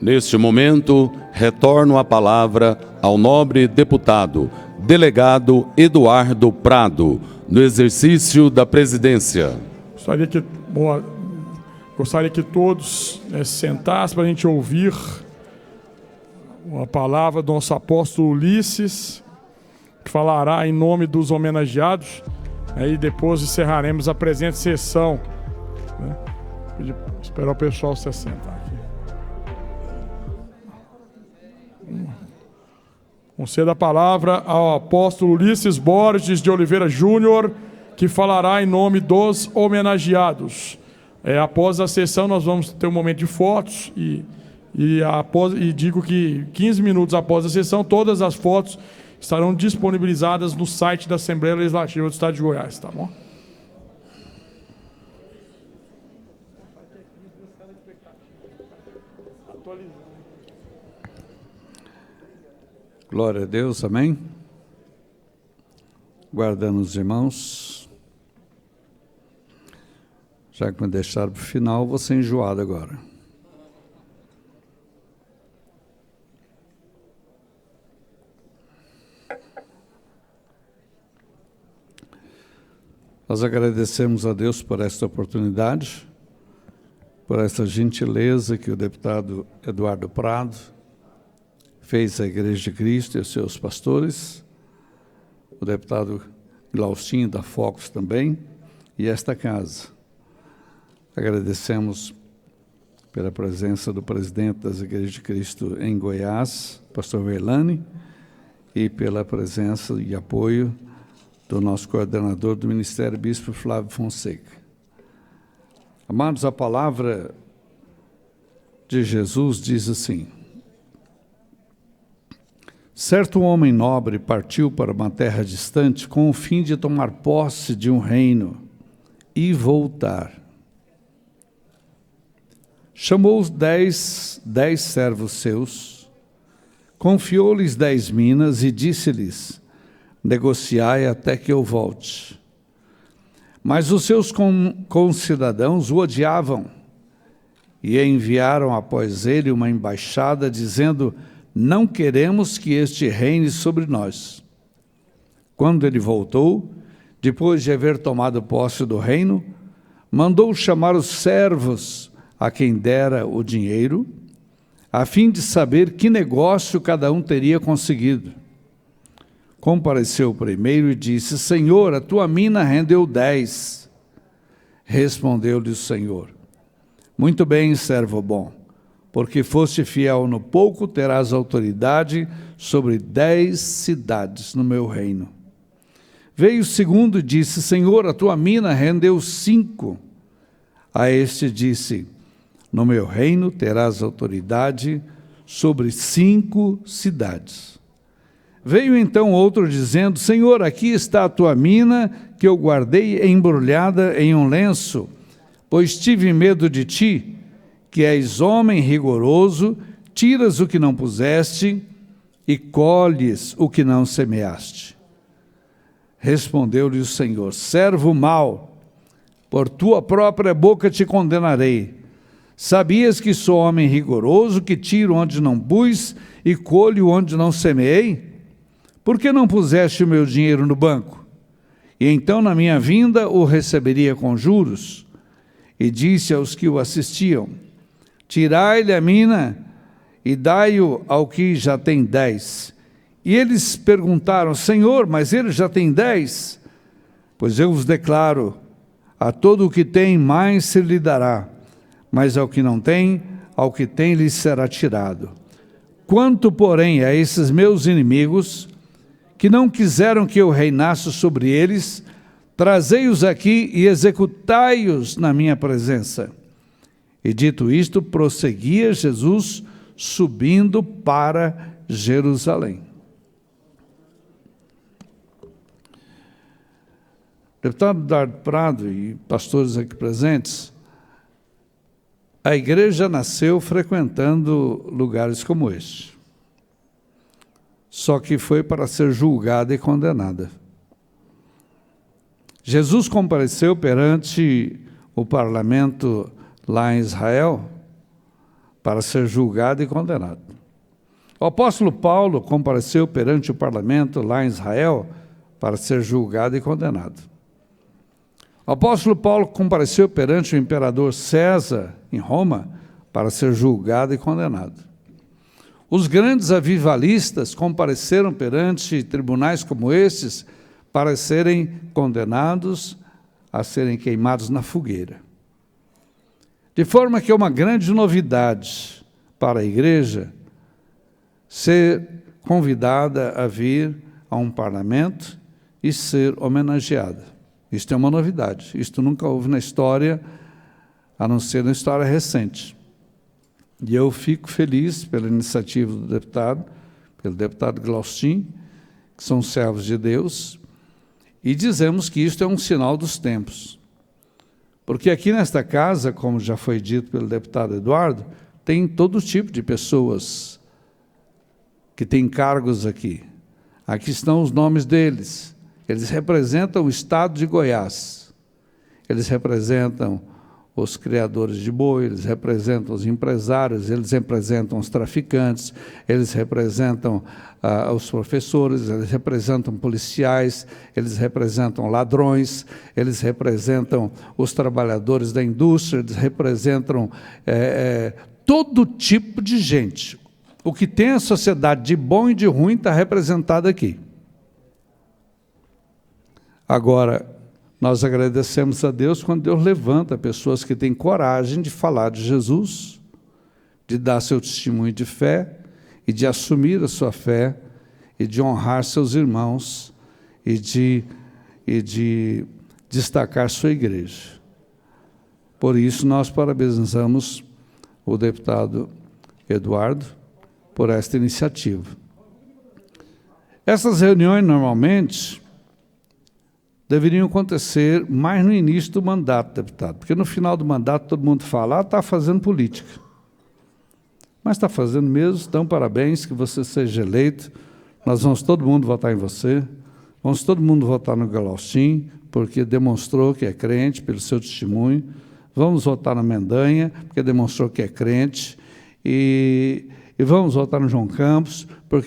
Neste momento, retorno a palavra ao nobre deputado, delegado Eduardo Prado, no exercício da presidência. Gostaria que todos se sentassem para a gente ouvir a palavra do nosso apóstolo Ulisses, que falará em nome dos homenageados. Aí depois encerraremos a presente sessão, né? Esperar o pessoal se assentar aqui. Conceda a palavra ao apóstolo Ulisses Borges de Oliveira Júnior, que falará em nome dos homenageados. Após a sessão, nós vamos ter um momento de fotos e digo que 15 minutos após a sessão, todas as fotos estarão disponibilizadas no site da Assembleia Legislativa do Estado de Goiás, tá bom? Glória a Deus, amém? Guardando os irmãos. Já que me deixaram para o final, vou ser enjoado agora. Nós agradecemos a Deus por esta oportunidade, por essa gentileza que o deputado Eduardo Prado fez à Igreja de Cristo e aos seus pastores, o deputado Glaustinho da Focus também, e esta casa. Agradecemos pela presença do presidente das Igrejas de Cristo em Goiás, pastor Verlane, e pela presença e apoio do nosso coordenador do Ministério, Bispo Flávio Fonseca. Amados, a palavra de Jesus diz assim: certo homem nobre partiu para uma terra distante com o fim de tomar posse de um reino e voltar. Chamou os 10 servos seus, confiou-lhes 10 minas e disse-lhes: negociai até que eu volte. Mas os seus concidadãos o odiavam e enviaram após ele uma embaixada dizendo: não queremos que este reine sobre nós. Quando ele voltou, depois de haver tomado posse do reino, mandou chamar os servos a quem dera o dinheiro, a fim de saber que negócio cada um teria conseguido. Compareceu o primeiro e disse: Senhor, a tua mina rendeu 10. Respondeu-lhe o Senhor: muito bem, servo bom. Porque foste fiel no pouco, terás autoridade sobre 10 cidades no meu reino. Veio o segundo e disse: Senhor, a tua mina rendeu 5. A este disse: no meu reino terás autoridade sobre 5 cidades. Veio então outro dizendo: Senhor, aqui está a tua mina, que eu guardei embrulhada em um lenço, pois tive medo de ti, que és homem rigoroso, tiras o que não puseste e colhes o que não semeaste. Respondeu-lhe o Senhor: servo mau, por tua própria boca te condenarei. Sabias que sou homem rigoroso, que tiro onde não pus e colho onde não semeei? Por que não puseste o meu dinheiro no banco? E então na minha vinda o receberia com juros. E disse aos que o assistiam: tirai-lhe a mina e dai-o ao que já tem 10. E eles perguntaram: Senhor, mas ele já tem 10? Pois eu vos declaro, a todo o que tem mais se lhe dará, mas ao que não tem, ao que tem lhe será tirado. Quanto, porém, a esses meus inimigos, que não quiseram que eu reinasse sobre eles, trazei-os aqui e executai-os na minha presença. E dito isto, prosseguia Jesus subindo para Jerusalém. Deputado Eduardo Prado e pastores aqui presentes, a igreja nasceu frequentando lugares como este. Só que foi para ser julgada e condenada. Jesus compareceu perante o parlamento lá em Israel para ser julgado e condenado. O apóstolo Paulo compareceu perante o parlamento lá em Israel para ser julgado e condenado. O apóstolo Paulo compareceu perante o imperador César em Roma para ser julgado e condenado. Os grandes avivalistas compareceram perante tribunais como estes para serem condenados a serem queimados na fogueira. De forma que é uma grande novidade para a igreja ser convidada a vir a um parlamento e ser homenageada. Isto é uma novidade. Isto nunca houve na história, a não ser na história recente. E eu fico feliz pela iniciativa do deputado, pelo deputado Glaustin, que são servos de Deus, e dizemos que isto é um sinal dos tempos. Porque aqui nesta casa, como já foi dito pelo deputado Eduardo, tem todo tipo de pessoas que têm cargos aqui. Aqui estão os nomes deles. Eles representam o estado de Goiás. Eles representam os criadores de boi, eles representam os empresários, eles representam os traficantes, eles representam os professores, eles representam policiais, eles representam ladrões, eles representam os trabalhadores da indústria, eles representam todo tipo de gente. O que tem a sociedade de bom e de ruim está representado aqui. Agora, nós agradecemos a Deus quando Deus levanta pessoas que têm coragem de falar de Jesus, de dar seu testemunho de fé e de assumir a sua fé e de honrar seus irmãos e de destacar sua igreja. Por isso, nós parabenizamos o deputado Eduardo por esta iniciativa. Essas reuniões, normalmente, deveriam acontecer mais no início do mandato, deputado, porque no final do mandato todo mundo fala, está fazendo política. Mas está fazendo mesmo, então parabéns, que você seja eleito, nós vamos todo mundo votar em você, vamos todo mundo votar no Glaustin, porque demonstrou que é crente pelo seu testemunho, vamos votar na Mendanha, porque demonstrou que é crente, e vamos votar no João Campos,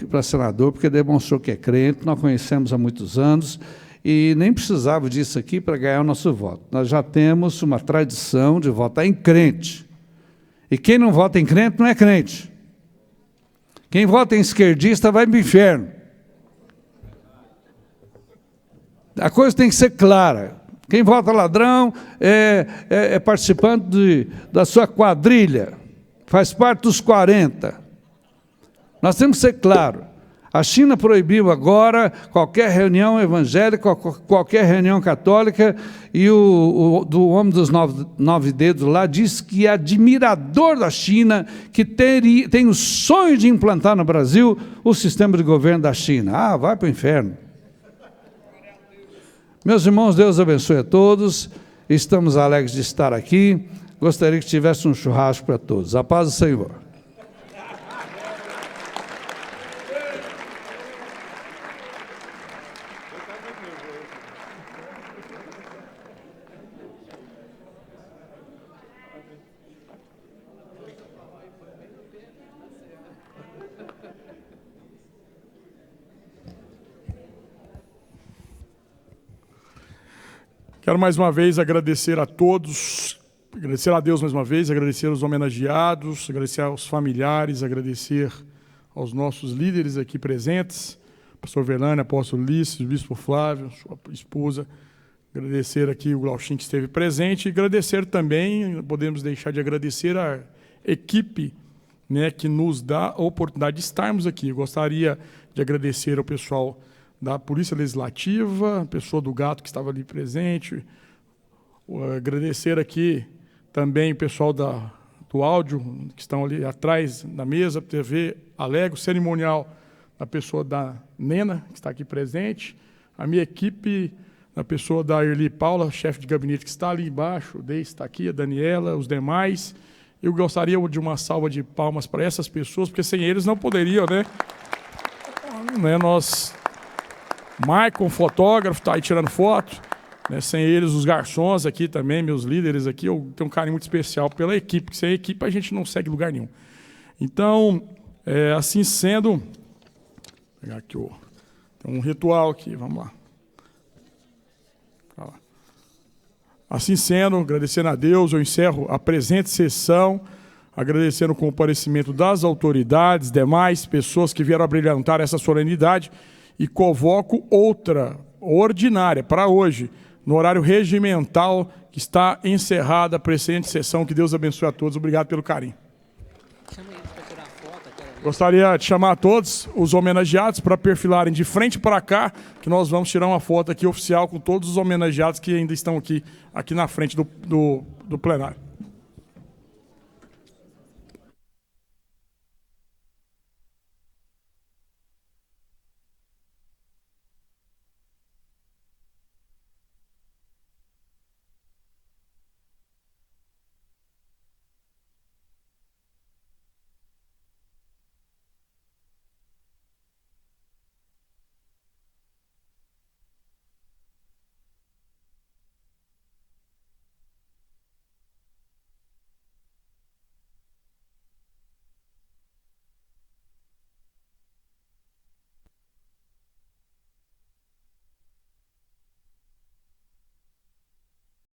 para senador, porque demonstrou que é crente, nós conhecemos há muitos anos, e nem precisava disso aqui para ganhar o nosso voto. Nós já temos uma tradição de votar em crente. E quem não vota em crente não é crente. Quem vota em esquerdista vai para o inferno. A coisa tem que ser clara. Quem vota ladrão é participante da sua quadrilha, faz parte dos 40. Nós temos que ser claros. A China proibiu agora qualquer reunião evangélica, qualquer reunião católica, e do homem dos nove dedos lá diz que é admirador da China, que tem o sonho de implantar no Brasil o sistema de governo da China. Ah, vai para o inferno. Meus irmãos, Deus abençoe a todos, estamos alegres de estar aqui, gostaria que tivesse um churrasco para todos. A paz do Senhor. Quero mais uma vez agradecer a todos, agradecer a Deus mais uma vez, agradecer aos homenageados, agradecer aos familiares, agradecer aos nossos líderes aqui presentes, pastor Verlane, apóstolo Ulisses, bispo Flávio, sua esposa, agradecer aqui o Glaustin que esteve presente e agradecer também, não podemos deixar de agradecer a equipe, né, que nos dá a oportunidade de estarmos aqui. Eu gostaria de agradecer ao pessoal da Polícia Legislativa, a pessoa do Gato que estava ali presente, agradecer aqui também o pessoal do áudio, que estão ali atrás da mesa, TV Alego, cerimonial, a pessoa da Nena, que está aqui presente, a minha equipe, a pessoa da Erli Paula, chefe de gabinete, que está ali embaixo, o Deis está aqui, a Daniela, os demais. Eu gostaria de uma salva de palmas para essas pessoas, porque sem eles não poderiam, né? Nós... Maicon, fotógrafo, está aí tirando foto, né? Sem eles, os garçons aqui também, meus líderes aqui, eu tenho um carinho muito especial pela equipe, porque sem a equipe a gente não segue lugar nenhum. Então, assim sendo, vou pegar aqui tem um ritual aqui, vamos lá. Assim sendo, agradecendo a Deus, eu encerro a presente sessão, agradecendo o comparecimento das autoridades, demais pessoas que vieram abrilhantar essa solenidade, e convoco outra ordinária para hoje, no horário regimental, que está encerrada a presente sessão. Que Deus abençoe a todos. Obrigado pelo carinho. Gostaria de chamar a todos os homenageados para perfilarem de frente para cá, que nós vamos tirar uma foto aqui oficial com todos os homenageados que ainda estão aqui na frente do plenário.